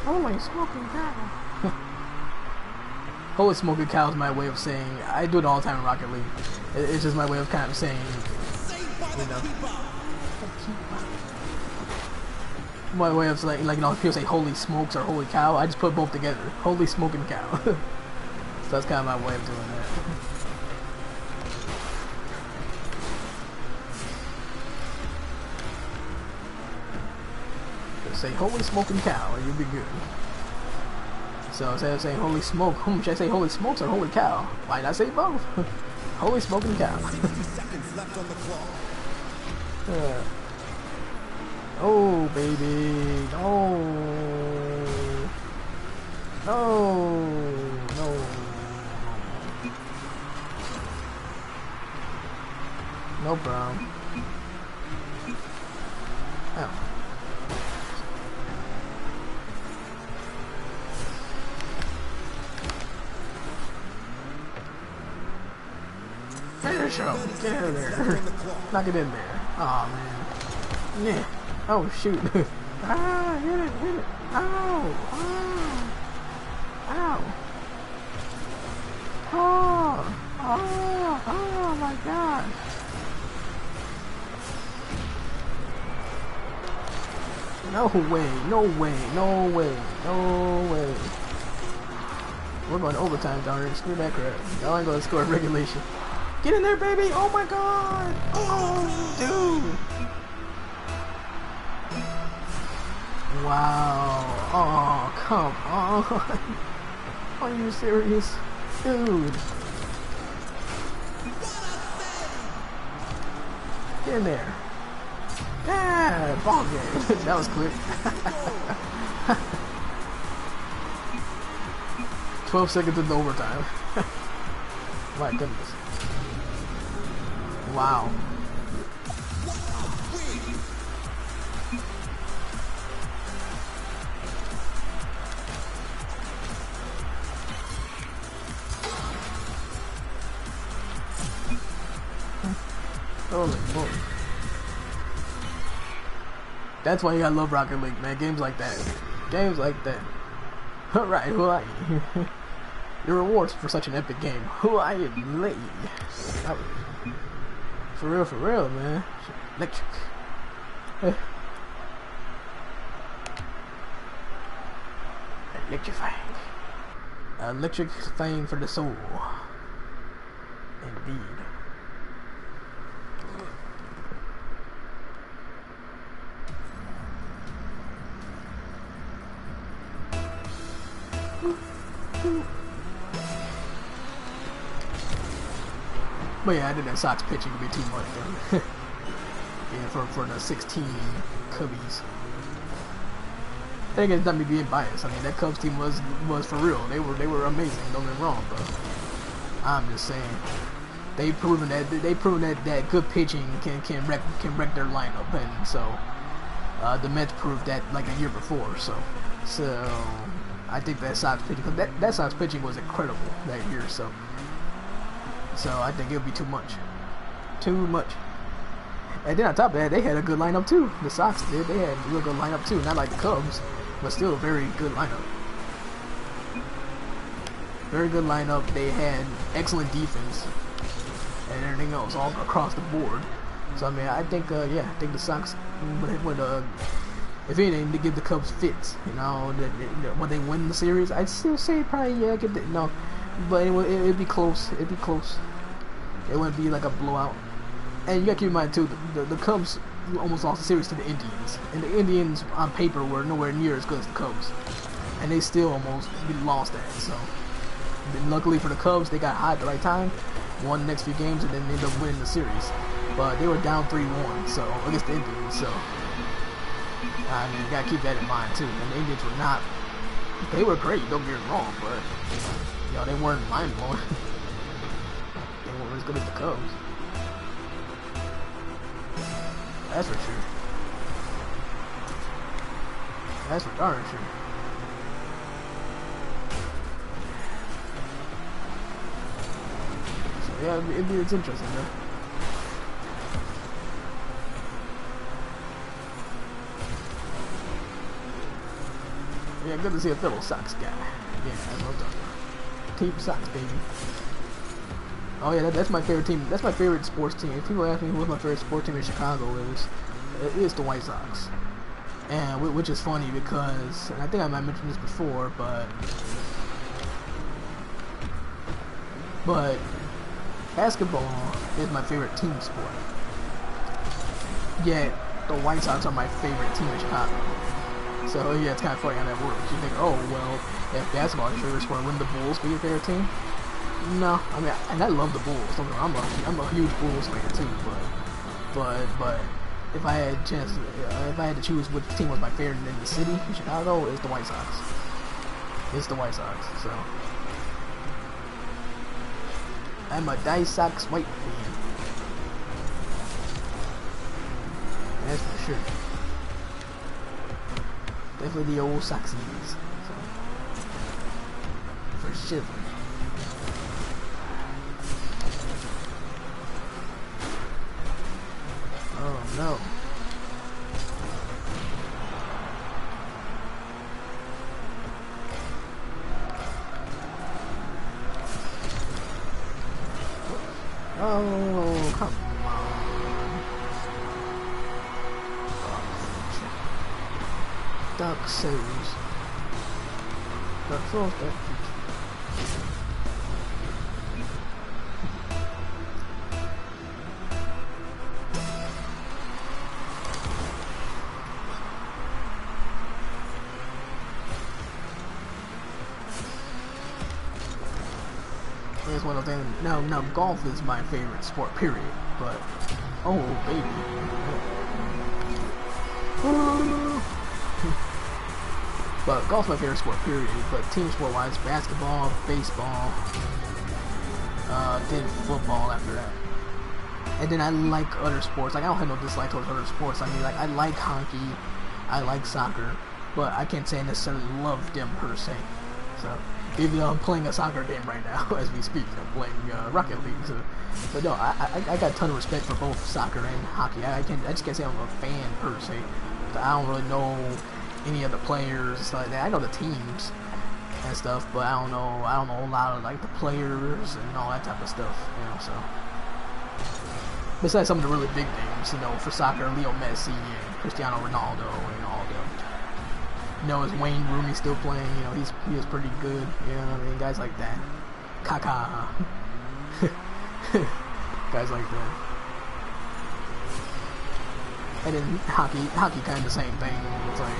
Holy smoking cow. Holy smoking cow is my way of saying, I do it all the time in Rocket League. It's just my way of kind of saying, you know. My way of like you know, people say holy smokes or holy cow, I just put both together. Holy smoking cow. So that's kind of my way of doing that. Say holy smoking cow and you'll be good. So instead of saying holy smoke, should I say holy smokes or holy cow? Why not say both? Holy smoking cow. 60 seconds left on the clock. Oh baby, no. No, no. No problem. Oh. Finish him! Get in there! Knock it in there. Aw, man. Yeah. Oh, shoot. Ah, hit it, hit it. Ow! Ow! Ow! Oh! Oh! Oh, my God! No way, no way, no way, no way. We're going to overtime down here. Screw that crap. Y'all ain't going to score regulation. Get in there, baby! Oh my God! Oh, dude! Wow! Oh, come on! Are you serious, dude? Get in there! Yeah, ball game. That was quick. 12 seconds into overtime. My goodness. Wow. Holy moly. That's why you gotta love Rocket League, man. Games like that. Games like that. Alright, who are you? Your rewards for such an epic game. Who are you, lady? For real, man. Electric. Electrifying. Electric thing for the soul. Indeed. But yeah, I did that Sox pitching would be too much for yeah, for the 16 Cubbies. I think it's not me being biased. I mean, that Cubs team was for real. They were amazing. Don't get me wrong, but I'm just saying they've proven that good pitching can wreck their lineup, and so the Mets proved that like a year before. So I think that Sox pitching, that Sox pitching was incredible that year. So I think it would be too much. Too much. And then on top of that, they had a good lineup too. The Sox did. They had a real good lineup too. Not like the Cubs, but still a very good lineup. Very good lineup. They had excellent defense and everything else all across the board. So I mean, I think yeah, I think the Sox would if anything, to give the Cubs fits. You know, when they win the series, I'd still say probably yeah, get the, no. But it'd be close. It'd be close. It wouldn't be like a blowout. And you gotta keep in mind too, the Cubs almost lost the series to the Indians, and the Indians on paper were nowhere near as good as the Cubs, and they still almost lost that. So, luckily for the Cubs, they got hot at the right time, won the next few games, and then ended up winning the series. But they were down 3-1, so against the Indians. So, I mean, you gotta keep that in mind too. And the Indians were not. They were great. Don't get me wrong, but you know, they weren't mind blowing. They weren't as good as the Cubs. That's for sure. That's for darn sure. So yeah, it's interesting though. Yeah, good to see a fellow Sox guy. Yeah, that's what I'm talking about. Team Sox, baby. Oh yeah, that's my favorite team. That's my favorite sports team. If people ask me who's my favorite sports team in Chicago it is the White Sox. And which is funny because, and I think I might mention this before, but basketball is my favorite team sport. Yet the White Sox are my favorite team in Chicago. So yeah, it's kind of funny how that works. You think, oh well, if basketball is your favorite sport, wouldn't the Bulls be your favorite team? No, I mean, and I love the Bulls. I'm a huge Bulls fan too. But if I had a chance, if I had to choose which team was my favorite in the city, in Chicago, it's the White Sox. It's the White Sox. So I'm a Die Sox White fan. That's for sure. Definitely the old Soxies. So, for sure. Oh no. Oh, come on. Dark Souls. Dark Souls, Dark It's one of those things. Now golf is my favorite sport, period. But oh baby, But golf's my favorite sport, period. But team sport wise, basketball, baseball, then football after that. And then I like other sports. Like I don't have no dislike towards other sports. I mean, like I like hockey, I like soccer, but I can't say I necessarily love them per se. So even though I'm playing a soccer game right now as we speak, I'm playing Rocket League. So, but no, I got a ton of respect for both soccer and hockey. I just can't say I'm a fan per se. I don't really know any of the players and stuff like that. I know the teams and stuff, but I don't know a lot of like the players and all that type of stuff, you know. So besides some of the really big names, you know, for soccer, Leo Messi and Cristiano Ronaldo and all them. You know, is Wayne Rooney still playing? You know, he is pretty good. You know what I mean? Guys like that, Kaká, guys like that. And then hockey kind of the same thing. It's like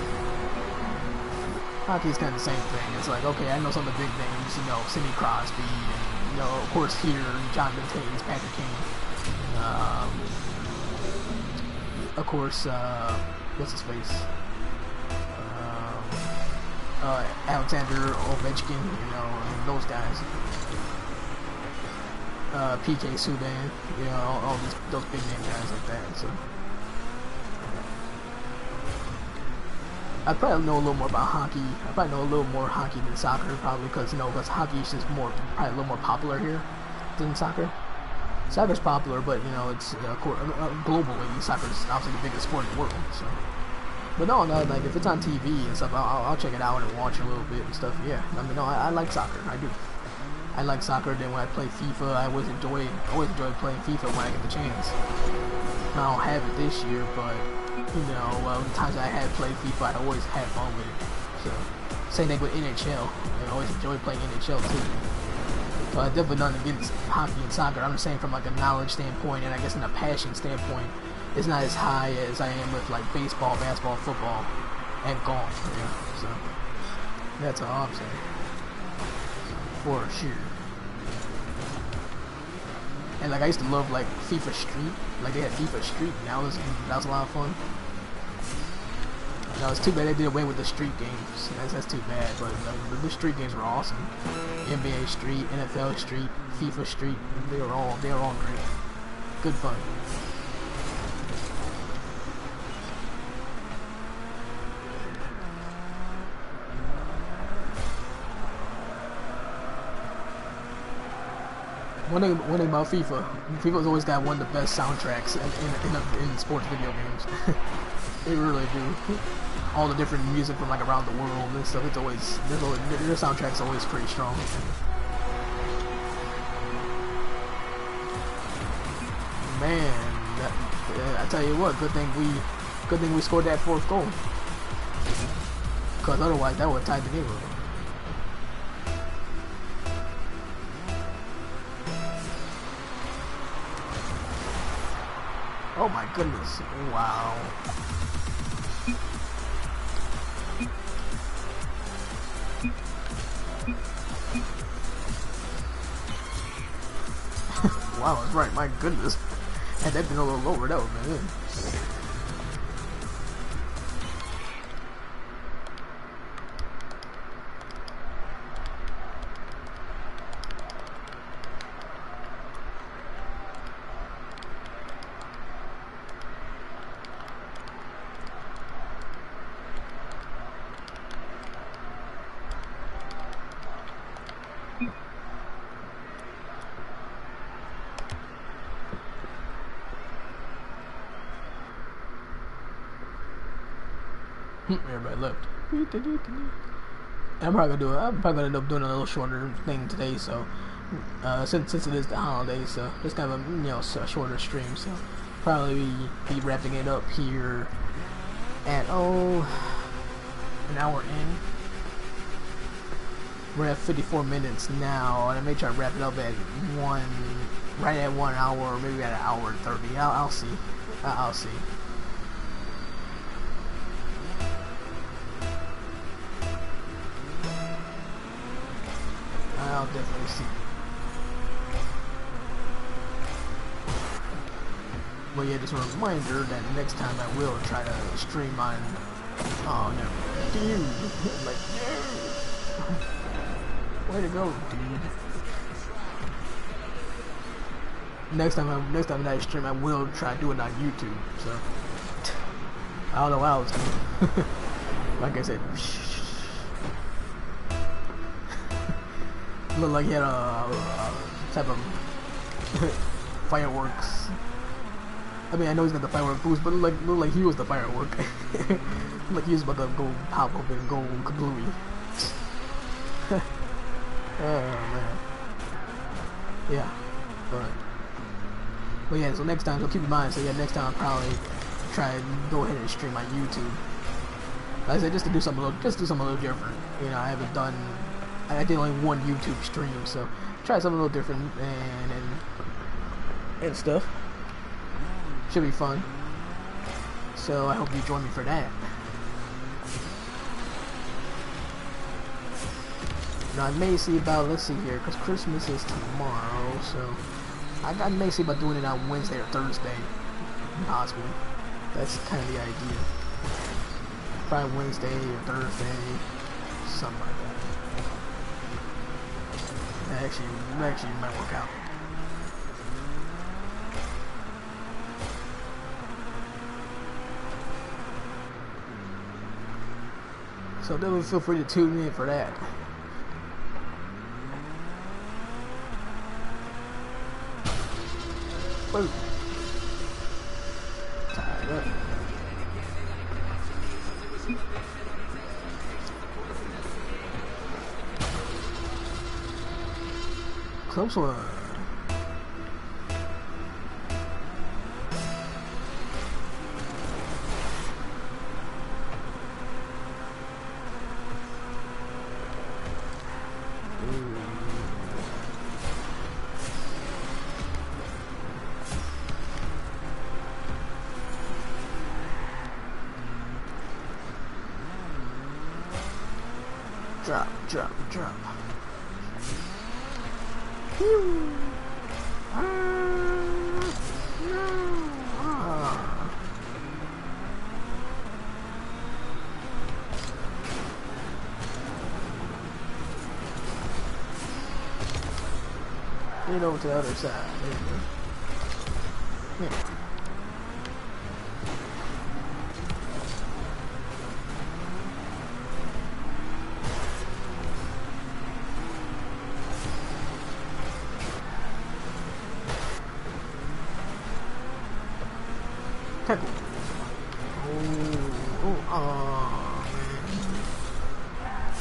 hockey's kind of the same thing. It's like, okay, I know some of the big names, you know, Sidney Crosby, and, you know, of course here, Jonathan Toews, Patrick Kane, of course, what's his face, Alexander Ovechkin, you know, I mean, those guys, PK Subban, you know, all those big name guys like that. So I probably know a little more about hockey. I probably know a little more hockey than soccer, probably because, you know, because hockey is just probably a little more popular here than soccer. Soccer's popular, but, you know, it's globally, soccer is obviously the biggest sport in the world. So, but no, like if it's on TV and stuff, I'll check it out and watch a little bit and stuff. Yeah, I mean, no, I like soccer. I do. I like soccer. Then when I play FIFA, I always enjoy playing FIFA when I get the chance. I don't have it this year, but you know, the times I had played FIFA, I always had fun with it. So, same thing with NHL. I always enjoy playing NHL too. So I definitely nothing against hockey and soccer. I'm just saying from like a knowledge standpoint and I guess in a passion standpoint, it's not as high as I am with like baseball, basketball, football, and golf. Yeah. So that's all I'm saying. For sure. And like I used to love like FIFA Street. Like they had FIFA Street. That was a lot of fun. No, it's too bad they did away with the street games. That's too bad. But the street games were awesome. NBA Street, NFL Street, FIFA Street. They were all great. Good fun. One thing about FIFA's always got one of the best soundtracks in sports video games. They really do. All the different music from like around the world and stuff. Their soundtrack's always pretty strong. Man, I tell you what, good thing we scored that fourth goal. Cause otherwise that would have tied the game up. Oh my goodness, wow. Wow, that's right, my goodness. Had that been a little lower, that would have been it. Everybody left. I'm probably gonna end up doing a little shorter thing today. So since it is the holidays, so just kind of a shorter stream. So probably be wrapping it up here at an hour in. We're at 54 minutes now, and I may try to wrap it up at right at 1 hour, or maybe at an hour and 30. I'll see. I'll see. I'll definitely see. But yeah, just a reminder that next time I will try to stream on. Oh, no. to you. I'm like, yeah. Way to go, dude. Next time I stream, I will try doing it on YouTube. So I don't know what I was doing. Like I said, looked like he had a type of fireworks. I mean, I know he's got the firework boost, but looked like he was the firework. Like he was about to go pop up and go kablooey. Oh man. Yeah. But yeah, so next time, so keep in mind, so yeah, next time I'll probably try and go ahead and stream my YouTube. Like I said, just do something a little different. You know, I did only one YouTube stream, so try something a little different and stuff. Should be fun. So I hope you join me for that. Now I may see about, let's see here, because Christmas is tomorrow, so I may see about doing it on Wednesday or Thursday, possibly. That's kind of the idea. Probably Wednesday or Thursday, something like that. Actually might work out. So definitely feel free to tune in for that. Woo. Tied up. Close one. Drop. Pew. No. Get over to the other side. There you go. Yeah. Tackle.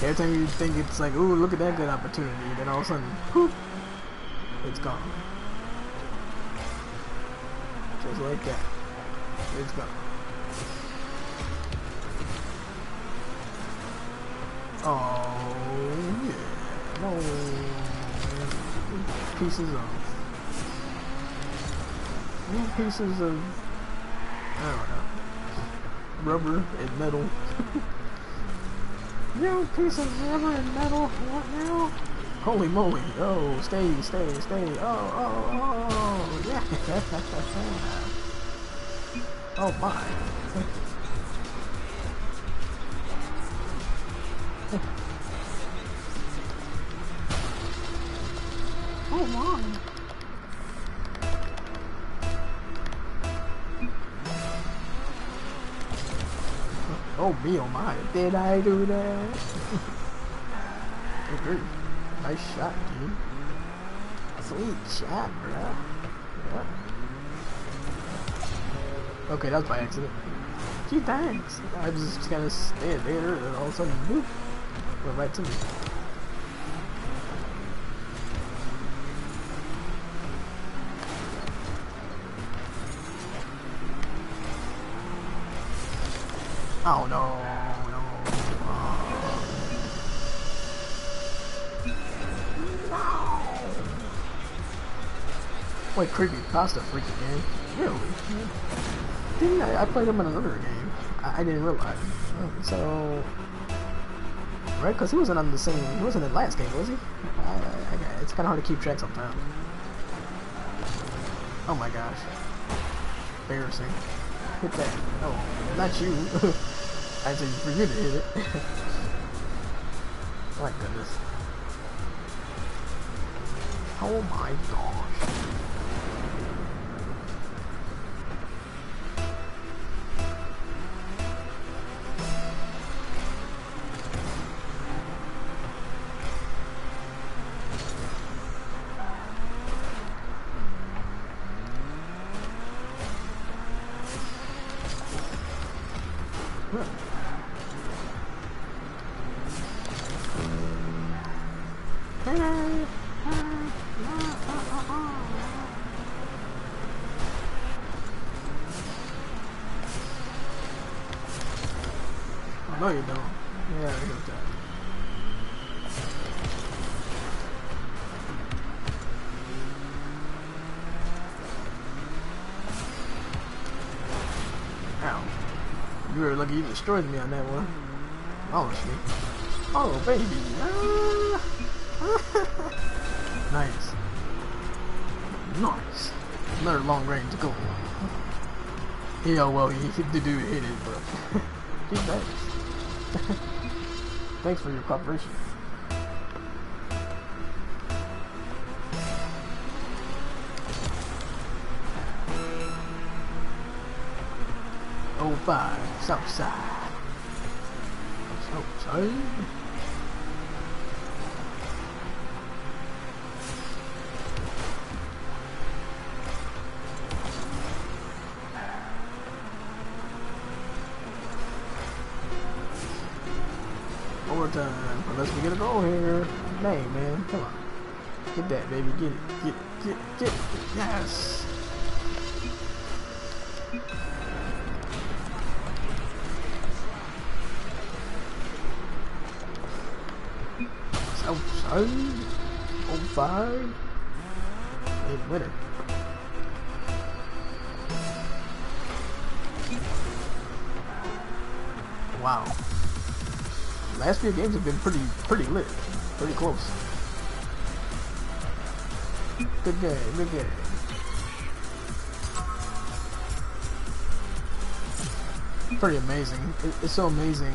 Every time you think it's like, ooh, look at that good opportunity, then all of a sudden, whoop, it's gone. Just like that. It's gone. Oh, yeah. No. Pieces of, I don't know, rubber and metal. You piece of rubber and metal, what now? Holy moly, oh, stay, oh, yeah. Oh my. Oh my. Oh me, oh my, did I do that? Okay. Nice shot, dude. Sweet shot, bro. Yeah. Okay, that was by accident. Gee, thanks. I was just kind of staying there, and all of a sudden, whoop, went right to me. Oh no, no. No. Wait, Creepy Pasta freaking game? Really? Didn't I played him in another game. I didn't realize. So, right? Because he wasn't on the same. He wasn't in the last game, was he? It's kind of hard to keep track sometimes. Oh my gosh. Embarrassing. Hit that. Oh, not you. I said for you to hit it. My goodness. Oh my gosh. No, you don't. Yeah, I got that. Ow. You were lucky you destroyed me on that one. Honestly. Oh, baby. Nice. Nice. Another long range goal. Yeah, well, the dude hit it, but he's nice. Thanks for your cooperation. Oh, 05, Southside. Southside. Overtime, unless we get a goal here. Dang, man, come on. Get that, baby, get it, get it. Yes! Southside, 05, a winner. Wow. Last few games have been pretty lit, pretty close. Good game, good game. Pretty amazing. It's so amazing.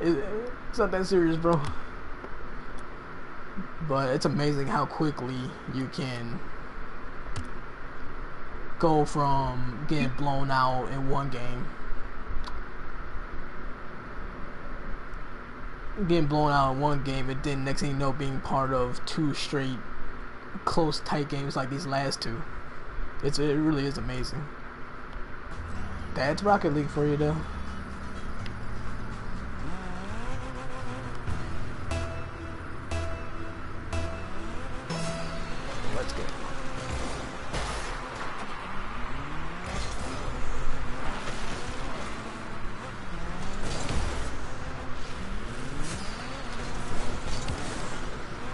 It's not that serious, bro. But it's amazing how quickly you can go from getting blown out in one game, and then next thing you know being part of 2 straight close tight games like these last 2. It really is amazing. That's Rocket League for you though. Let's go.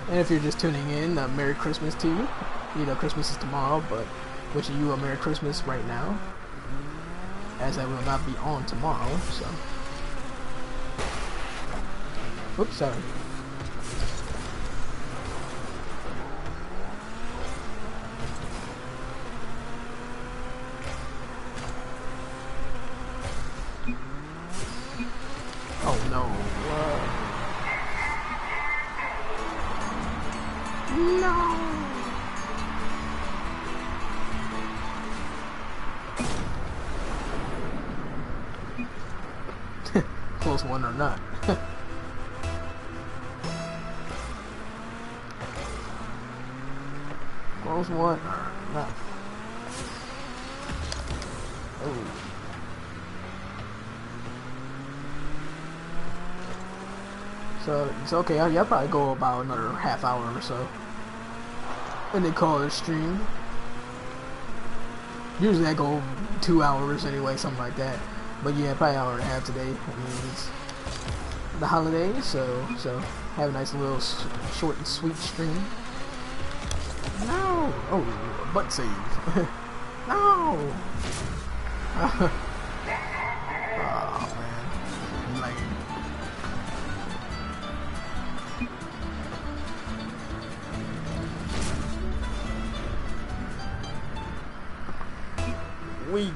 And if you're just tuning in, Merry Christmas to you. You know, Christmas is tomorrow, but wishing you a Merry Christmas right now, as I will not be on tomorrow, so. Oops, sorry. Oh no. No. Close one or not. Close one or not. Oh. So it's okay. I'll probably go about another half hour or so, and then call it a stream. Usually I go 2 hours anyway, something like that. But yeah, probably an hour and a half today. I mean, it's the holidays, so have a nice little short and sweet stream. No! Oh, butt save. No! Oh man, lame. weak.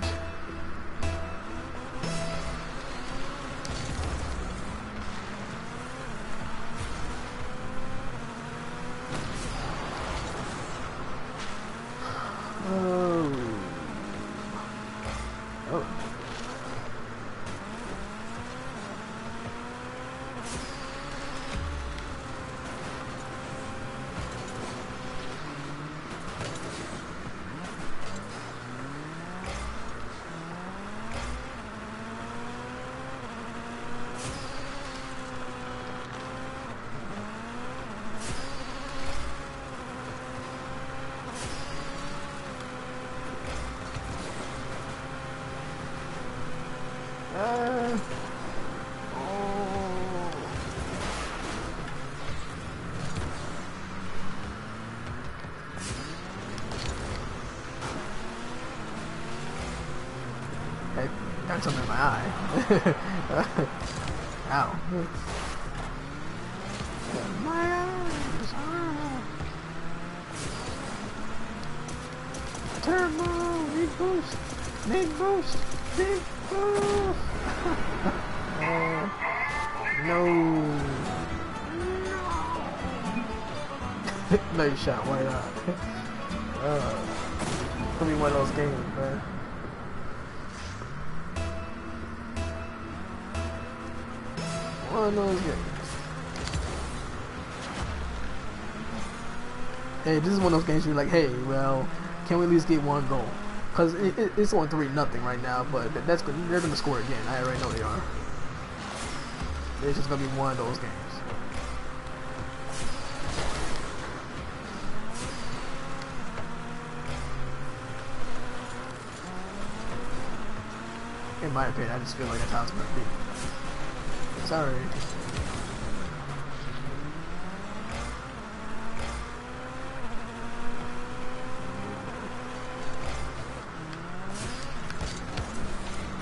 Oh. Oh. Oh. Hey, got something in my eye. Ow. My eyes. Turbo, big boost, big boost, big boost. No. Nice shot, why not? Could be one of those games, man. One of those games. Hey, this is one of those games you're like, hey, well, can we at least get one goal? Because it's on 3-0 right now, but that's good. They're going to score again. I already know they are. It's just going to be one of those games. In my opinion, I just feel like that's how it's going to be. Sorry.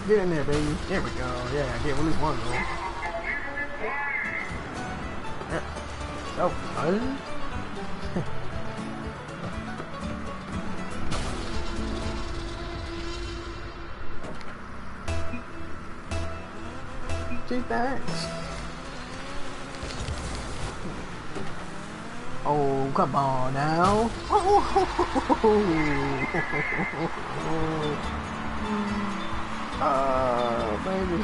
Get in there, baby. There we go. Yeah, get at least one goal. Yeah. So fun. Gee, thanks. Oh, come on now. Oh, baby.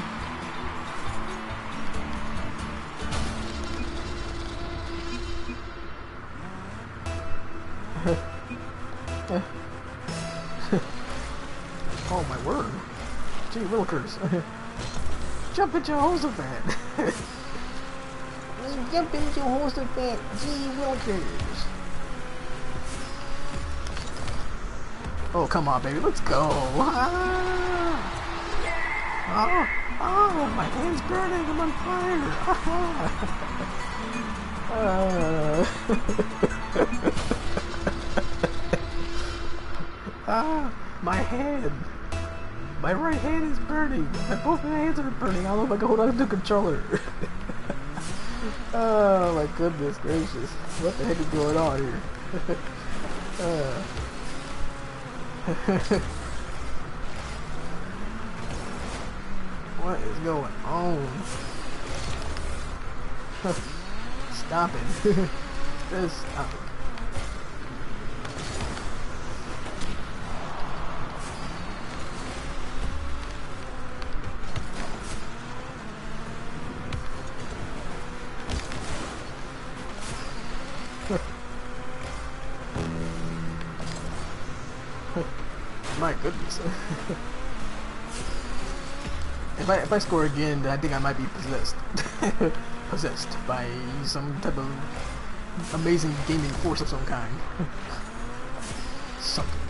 Oh, my word. Gee willikers. Jump into Jehoshaphat. Jump into Jehoshaphat. Gee willikers. Oh, come on, baby. Let's go. Ah. Oh, my hand's burning. I'm on fire. My hand. My right hand is burning. Both my hands are burning. I don't know if I can hold on to the controller. Oh, my goodness gracious. What the heck is going on here? What is going on? Stop it. Just stop it. My goodness. If I score again, then I think I might be possessed. Possessed by some type of amazing gaming force of some kind. Something.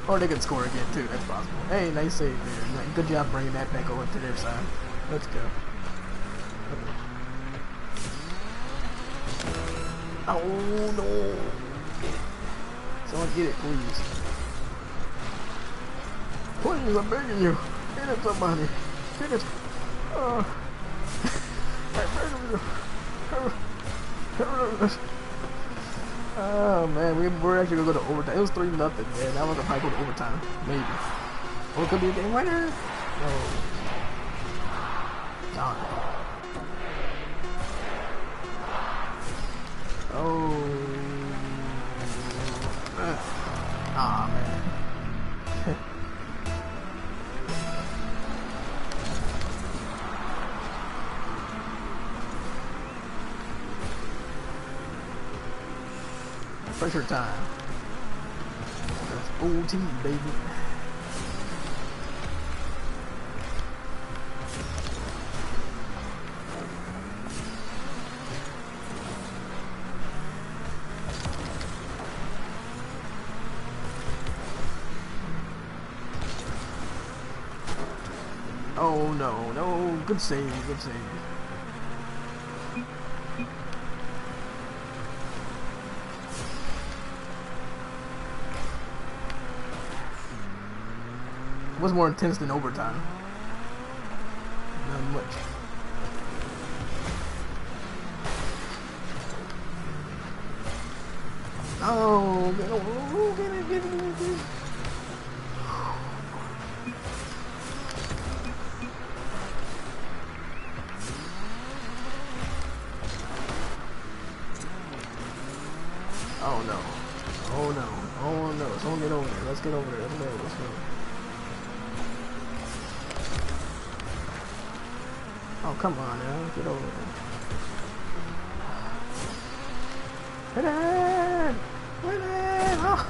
Or they could score again too, that's possible. Hey, nice save there. Good job bringing that back over to their side. Let's go. Oh no! Someone get it, please. Please, I'm begging you. Get it, somebody. Get it. I'm begging you. Oh man, we're actually gonna go to overtime. It was 3-0, man. Now we're gonna probably go to overtime, maybe. Or it could be a game winner. Oh, darn. Oh, ah man. Pressure time. That's OT, baby. Oh no, no, good save, good save. It was more intense than overtime. Not much. Oh, get it. Oh no. Oh no. Oh no. Someone get over there. Let's get over there. Let's go. Let's go. Oh, come on now. Get over there. Hit it! Hit it! Oh,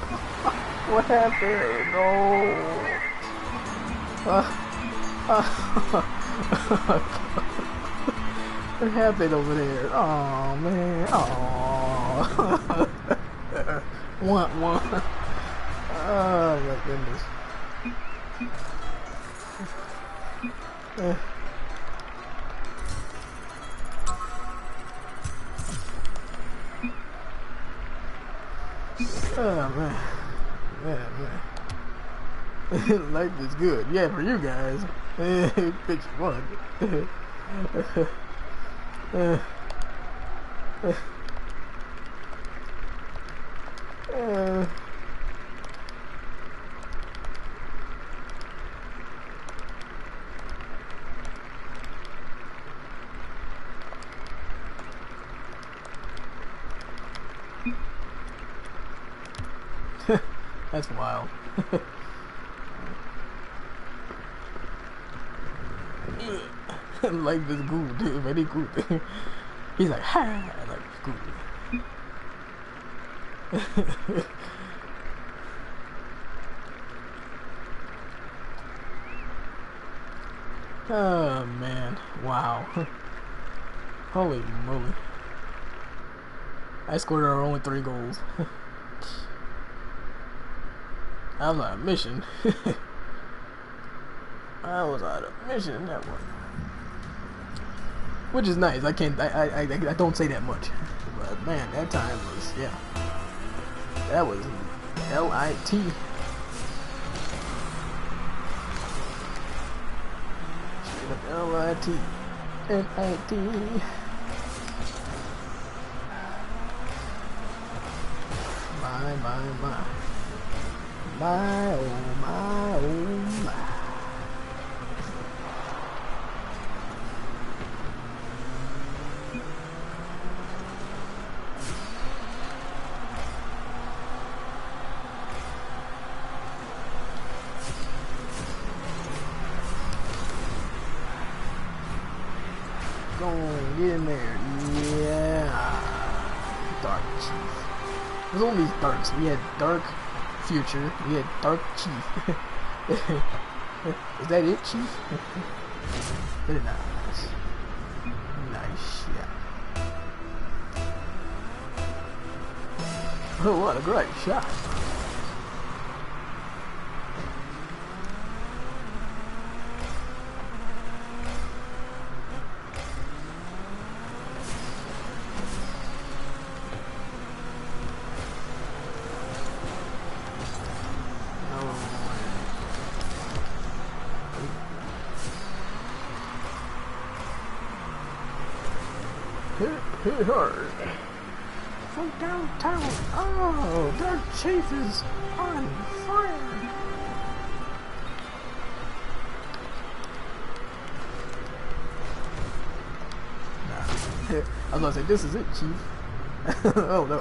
what happened? No. What happened over there? Oh man. Oh. One. Oh my goodness. Oh man. Life is good. Yeah, for you guys. Pitch one. That's wild. Life is good, dude. Very good. He's like, ha! Life is good. Oh man, wow. Holy moly. I scored our only 3 goals. I was on a mission. I was on a mission in that one. Which is nice. I don't say that much. But man, that time was, yeah. That was L-I-T. Straight up L-I-T. N-I-T. My. My, oh my, oh my. Go on, get in there. Yeah. Dark Chief. There's all these darks. We had Dark Future. We had Dark Chief. Is that it, Chief? Very nice. Nice shot. Oh, what a great shot. Hit hard. Take down tower. Oh, their chief is on fire. Nah. I was gonna say, this is it, chief. Oh no.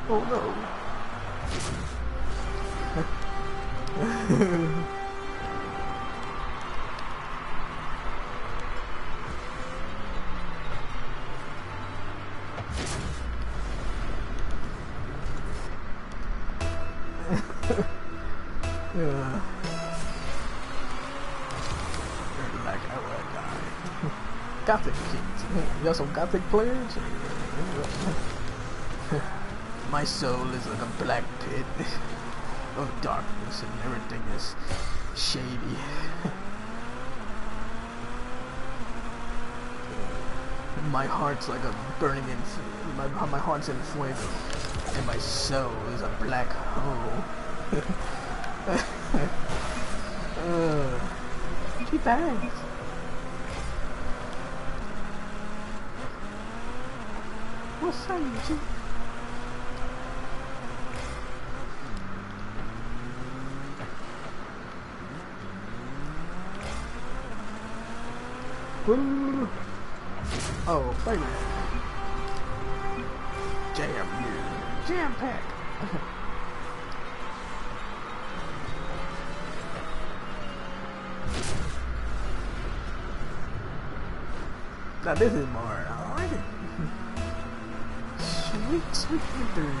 Oh no. Yeah. Like I would die. Gothic kids. You got some Gothic players? My soul is like a black pit of darkness and everything is shady. My heart's like a burning my heart's in fuego, and my soul is a black hole. She bags. What's up, you? Oh, wait a minute. Jam pack. Now this is more. I like it. Sweet, sweet victory.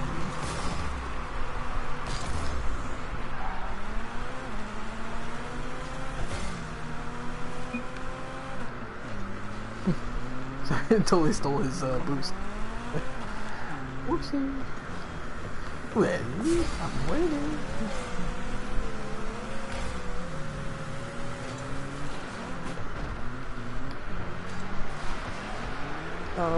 Sorry, I totally stole his boost. Whoopsie. Well, I'm waiting. Oh.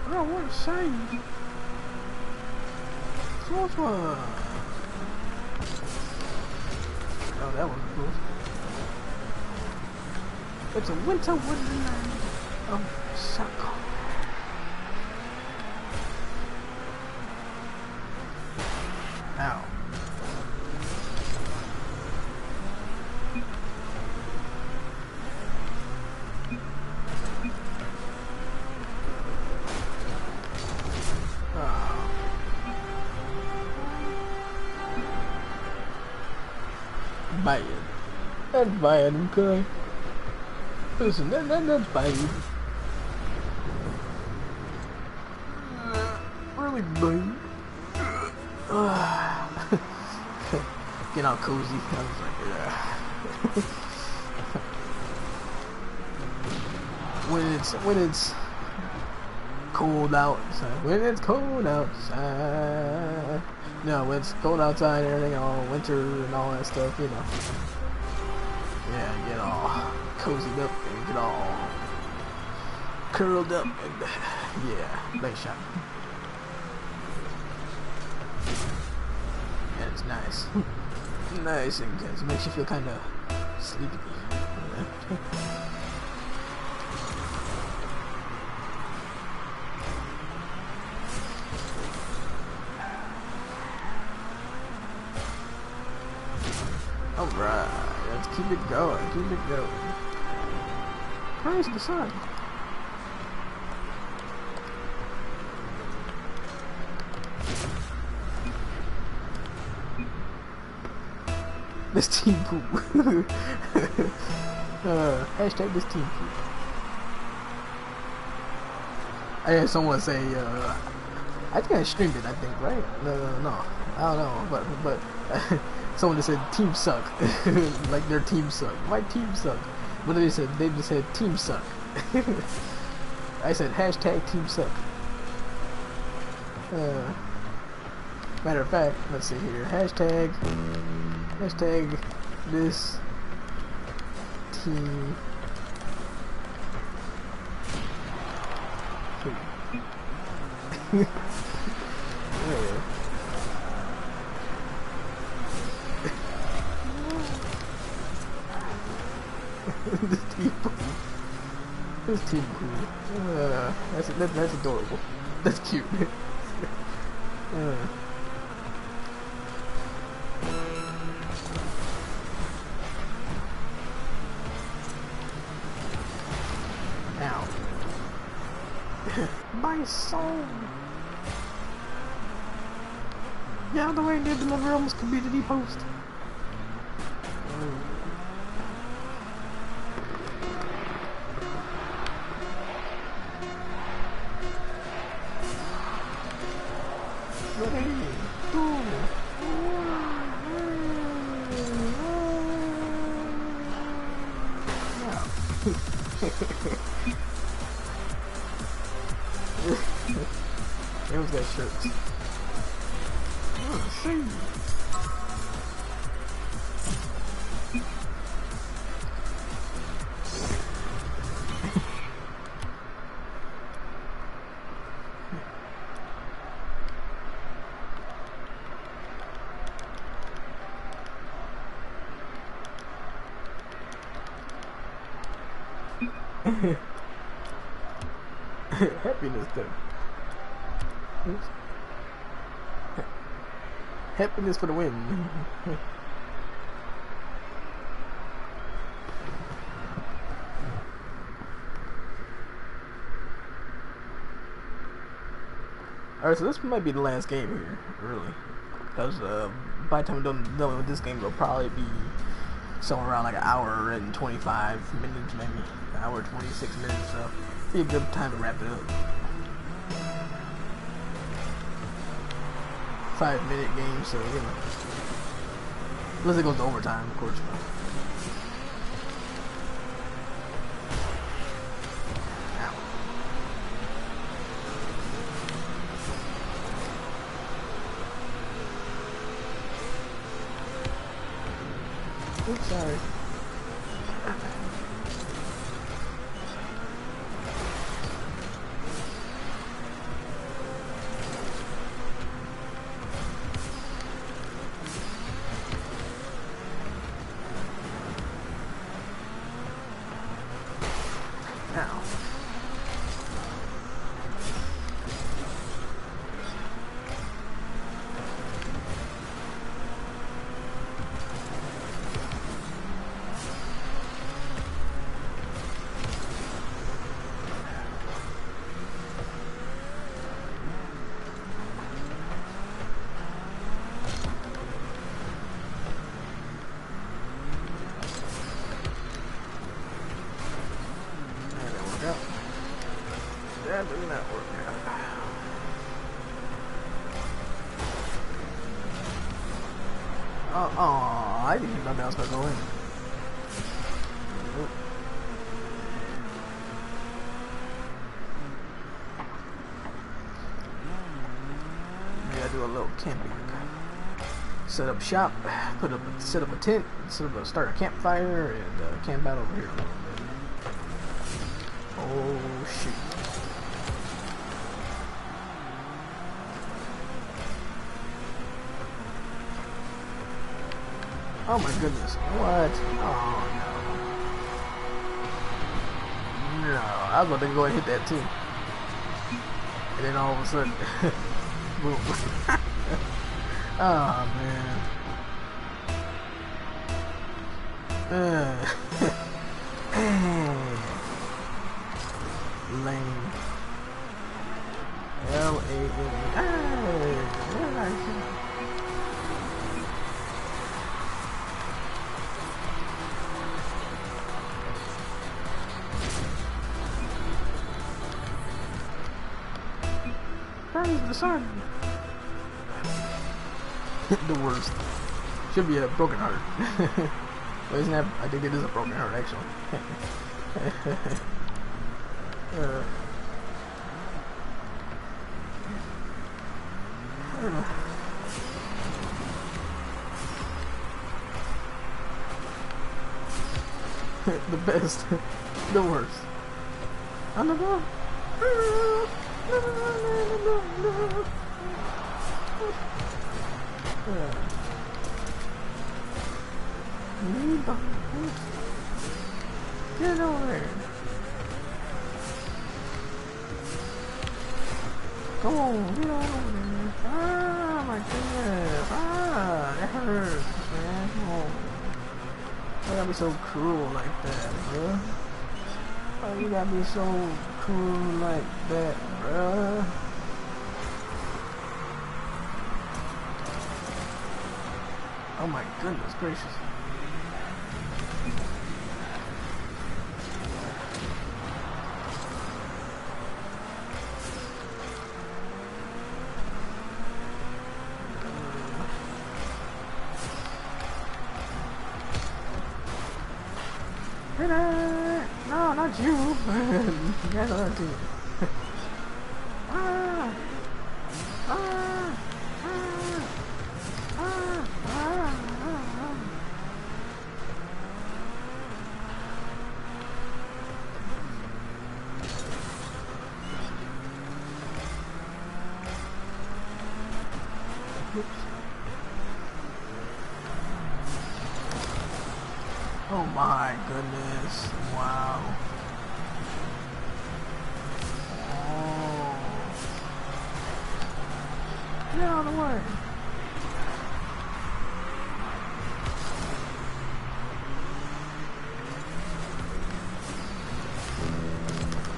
I want to say. What's one? Oh, that was cool. It's a winter wonderland of Saka. Ow. Bad. That's bad, okay? Listen, that's bad. Really bad. Get all cozy. I was like, when it's cold outside. When it's cold outside. No, when it's cold outside and everything, all winter and all that stuff, you know. Yeah, get all cozied up and get all curled up and yeah, nice shot. And it's nice. Nice and good. It makes you feel kind of sleepy. Alright, let's keep it going, keep it going. Praise the sun. This team poop. Hashtag this team poop. I had someone say, I think I streamed it, I think, right? No. I don't know, but someone just said team suck. Like their team suck. My team suck. But they just said team suck. I said hashtag team suck. Matter of fact, let's see here. Hashtag this team. Yeah. This team pool. This team pool. That's adorable. That's cute. Ow. My soul. Yeah, the way they deliver almost community post. Everyone's got shirts. Oh, see. Happiness though. Oops. Happiness for the win. Alright, so this might be the last game here, really. Because by the time I'm done with this game, it'll probably be somewhere around like an hour and 25 minutes, maybe. An hour and 26 minutes, so be a good time to wrap it up. 5-minute game, so you know. Unless it goes to overtime, of course. Ow. Oops, sorry. Ow. That did not work out. Oh, I didn't know that was gonna go in. Nope. You gotta do a little camping. Set up shop, set up a tent, start a campfire, and camp out over here a little bit. Oh shoot. Oh my goodness, what? Oh no. No, I was about to go and hit that too. And then all of a sudden, boom. Oh man. Lame. L-A-N-E. Praise the sun. The worst. Should be a broken heart. Well, isn't that? I think it is a broken heart, actually. The best. The worst. Get over there. Come on, get over there. Ah, my goodness. Ah, that hurts, man. Come on. Why you gotta be so cruel like that, bro? Why you gotta be so cruel like that, bro? Oh my goodness gracious. No, not you. That's other team. Ah. Ah. Ah. Ah. Ah. Oops. Oh my goodness. Wow. Oh. Get out of the way.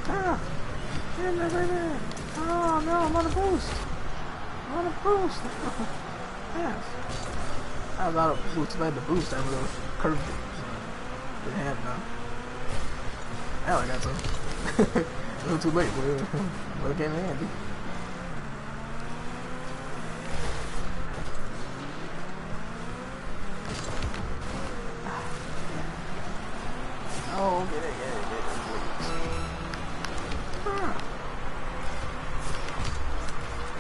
Ah! Get in there, baby! Oh no, I'm on a boost! I'm on a boost! Yes. I was out of boost. If I had the boost, I would have curved it. Didn't have none. Now I got some. A little too late, but it came in handy. Oh, get it, please. Ah.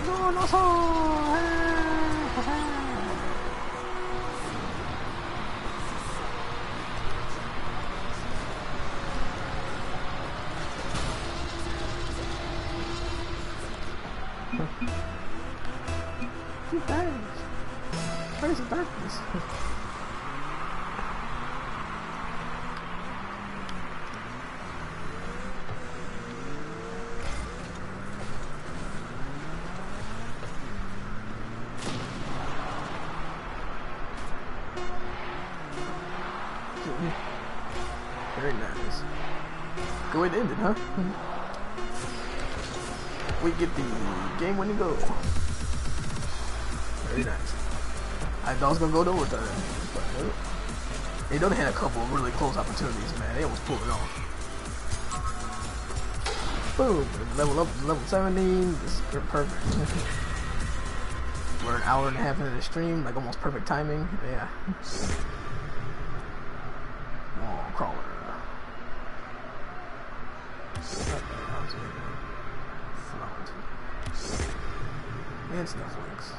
No, no, so. Thanks. Where's the darkness? Very nice. Go ahead and end it, huh? We get the game-winning goal. Very nice. I thought I was gonna go to overtime, but nope. They done had a couple of really close opportunities, man. They almost pulled it off. Boom! Level up to level 17. This is perfect. We're an hour and a half into the stream, like almost perfect timing. Yeah. Oh, crawler. And snowflakes.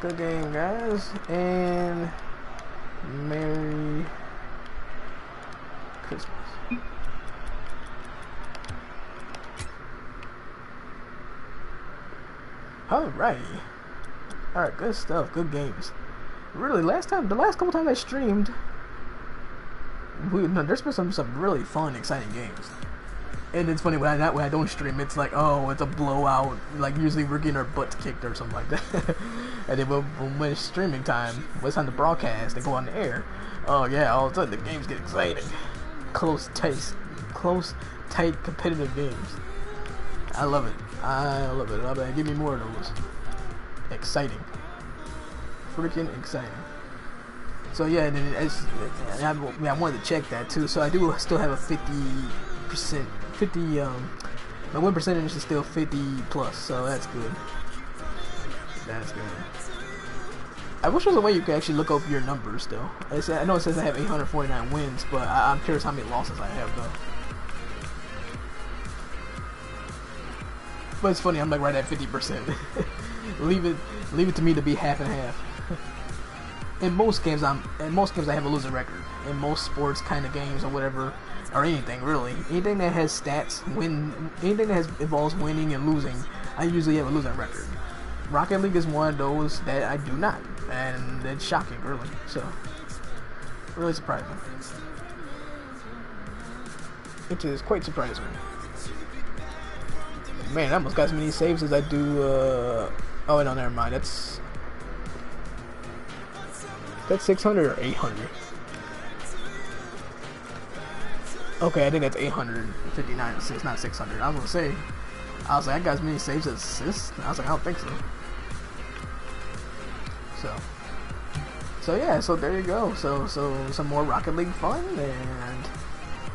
Good game, guys, and Merry Christmas. Alrighty. Alright, good stuff, good games. Really, the last couple times I streamed, there's been some really fun, exciting games. And it's funny, when I don't stream, it's like, oh, it's a blowout. Like, usually we're getting our butts kicked or something like that. And then when it's streaming time, when it's time to broadcast and go on the air, oh yeah, all of a sudden the games get exciting. Close, tight, competitive games. I love it. I love it. Give me more of those. Exciting. Freaking exciting. So yeah, and I wanted to check that too. So I do still have a 50%. My win percentage is still 50 plus, so that's good. That's good. I wish there was a way you could actually look up your numbers still. I know it says I have 849 wins, but I'm curious how many losses I have though. But it's funny, I'm like right at 50%. leave it to me to be half and half. In most games I have a losing record, in most sports kind of games or whatever, or anything really. Anything that has stats, anything that involves winning and losing, I usually have a losing record. Rocket League is one of those that I do not, and it's shocking, really. So, really surprising. Which is quite surprising. Man, I almost got as many saves as I do. Oh no, never mind. That's 600 or 800. Okay, I think that's 859 assists, not 600. I was gonna say, I got as many saves as assists. I was like, I don't think so. So yeah, so there you go. So some more Rocket League fun,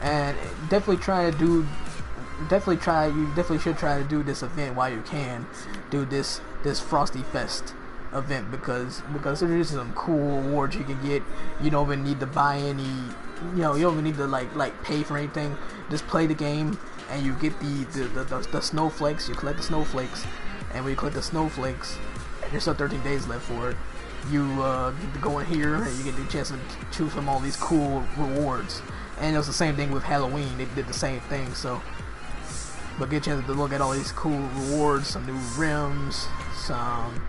and definitely you definitely should try to do this event while you can. Do this Frosty Fest event because there's some cool awards you can get. You don't even need to buy any, you don't even need to like pay for anything. Just play the game and you get the snowflakes. You collect the snowflakes, and when you collect the snowflakes, there's still 13 days left for it. You get to go in here and you get the chance to choose from all these cool rewards. And it was the same thing with Halloween. They did the same thing. So, but get a chance to look at all these cool rewards, some new rims, some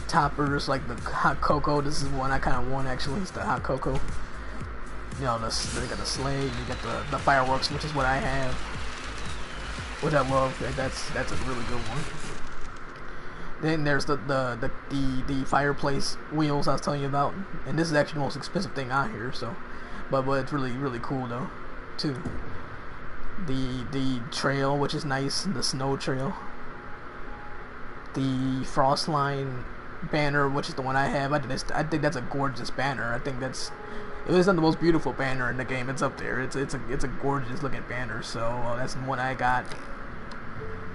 toppers like the hot cocoa. This is one I kind of want actually. It's the hot cocoa. They got the sleigh. You got the fireworks, which is what I have, which I love. That's a really good one. Then there's the fireplace wheels I was telling you about, and this is actually the most expensive thing out here. So, but it's really cool though, too. The trail, which is nice, the snow trail. The Frostline banner, which is the one I have. I think that's a gorgeous banner. I think it is not the most beautiful banner in the game. It's up there. It's a gorgeous looking banner. So that's the one I got,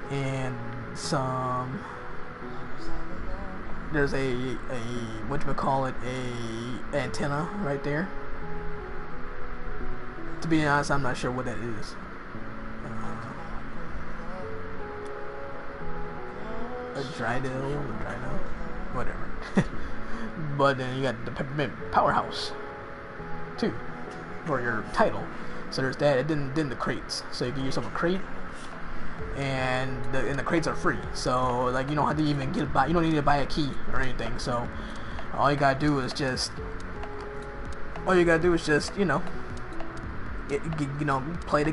and some. There's a antenna right there. To be honest, I'm not sure what that is. A Drydale, whatever. But then you got the Peppermint Powerhouse too for your title. So there's that, and then the crates. So you can get yourself a crate. And the crates are free, so like you don't have to even you don't need to buy a key or anything. So all you gotta do is just play the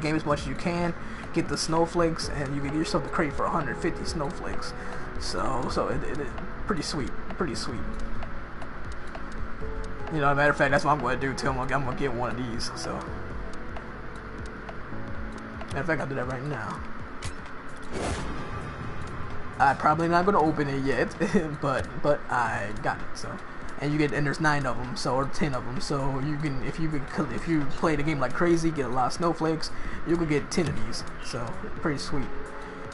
game as much as you can, get the snowflakes, and you can get yourself the crate for 150 snowflakes. So it pretty sweet. As a matter of fact, that's what I'm gonna do too. I'm gonna get one of these. So matter of fact, I'll do that right now. I'm probably not gonna open it yet, but I got it. So, and there's 9 of them, or 10 of them. So you can, if you play the game like crazy, get a lot of snowflakes, you can get 10 of these. So pretty sweet.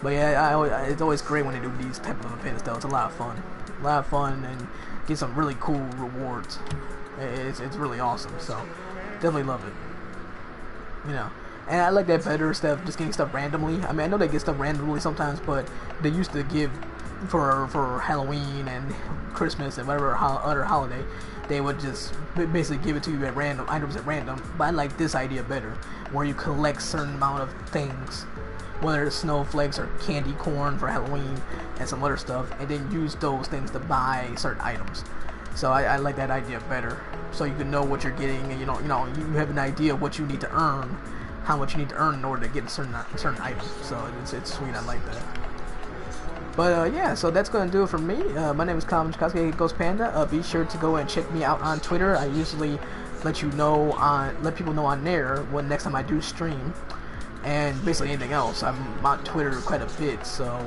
But yeah, it's always great when they do these type of events though. It's a lot of fun, and get some really cool rewards. It's really awesome. So definitely love it. And I like that better stuff, just getting stuff randomly. I mean, I know they get stuff randomly sometimes, but they used to give for Halloween and Christmas and whatever other holiday, they would just basically give it to you at random, items at random. But I like this idea better, where you collect certain amount of things, whether it's snowflakes or candy corn for Halloween and some other stuff, and then use those things to buy certain items. So I like that idea better, so you can know what you're getting, and you have an idea of what you need to earn. How much you need to earn in order to get certain items. So it's sweet. I like that. But yeah, so that's gonna do it for me. My name is Colin Chakowski, Ghost Panda. Be sure to go and check me out on Twitter. I usually let people know on there when next time I do stream, and basically anything else. I'm on Twitter quite a bit. So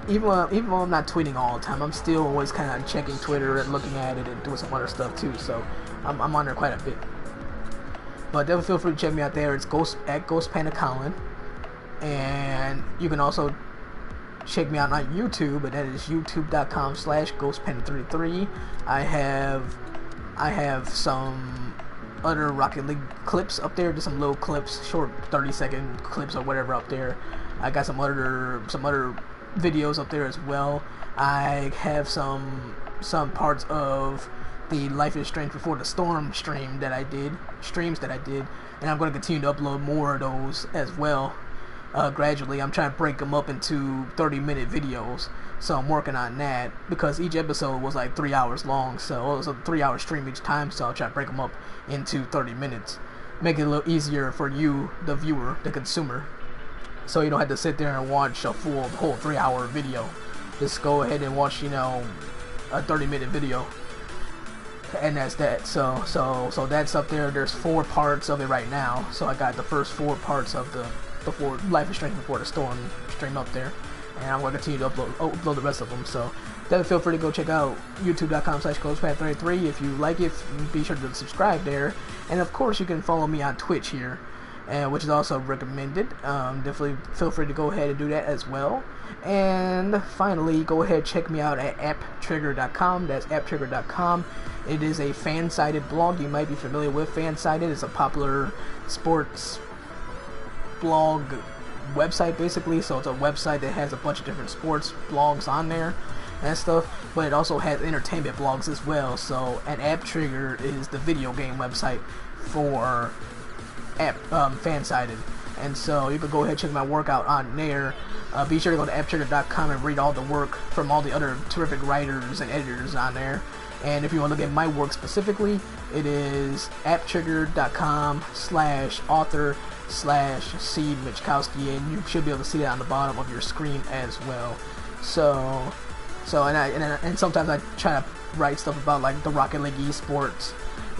even though I'm not tweeting all the time, I'm still always kind of checking Twitter and looking at it and doing some other stuff too. So I'm on there quite a bit. But definitely feel free to check me out there. It's Ghost Panda Colin, and you can also check me out on YouTube, and that is youtube.com/ghostpanda33. I have some other Rocket League clips up there, just some little clips, short 30-second clips or whatever up there. I got some other videos up there as well. I have some parts of the Life is Strange Before the Storm streams that I did, and I'm going to continue to upload more of those as well. Gradually, I'm trying to break them up into 30-minute videos, so I'm working on that because each episode was like 3 hours long, so it was a 3-hour stream each time. So I'll try to break them up into 30 minutes, make it a little easier for you, the viewer, the consumer, so you don't have to sit there and watch a whole 3-hour video. Just go ahead and watch, you know, a 30-minute video, and that's that. So that's up there. There's 4 parts of it right now, so I got the first 4 parts of the before Life is Strange Before the Storm stream up there, and I'm going to continue to upload the rest of them. So definitely feel free to go check out youtube.com/CoachPat33. If you like it, be sure to subscribe there, and of course you can follow me on Twitch here, which is also recommended. Definitely feel free to go ahead and do that as well. And finally, go ahead and check me out at apptrigger.com. That's apptrigger.com. It is a fan-sided blog. You might be familiar with Fansided. It's a popular sports blog website, basically. So it's a website that has a bunch of different sports blogs on there and stuff, but it also has entertainment blogs as well. So an AppTrigger is the video game website for Fansided, and so you can go ahead and check my work out on there. Be sure to go to apptrigger.com and read all the work from all the other terrific writers and editors on there. And if you want to look at my work specifically, it is apptrigger.com/author/C Michkowski, and you should be able to see that on the bottom of your screen as well. So and sometimes I try to write stuff about like the Rocket League esports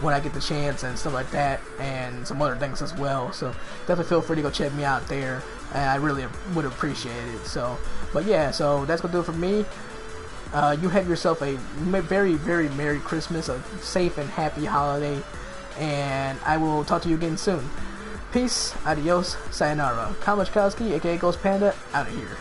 when I get the chance and stuff like that, and some other things as well. So definitely feel free to go check me out there, and I really would appreciate it. So, but yeah, so that's gonna do it for me. You have yourself a very, very Merry Christmas, a safe and happy holiday, and I will talk to you again soon. Peace, adios, sayonara. Kyle Michkowski, aka Ghost Panda, out of here.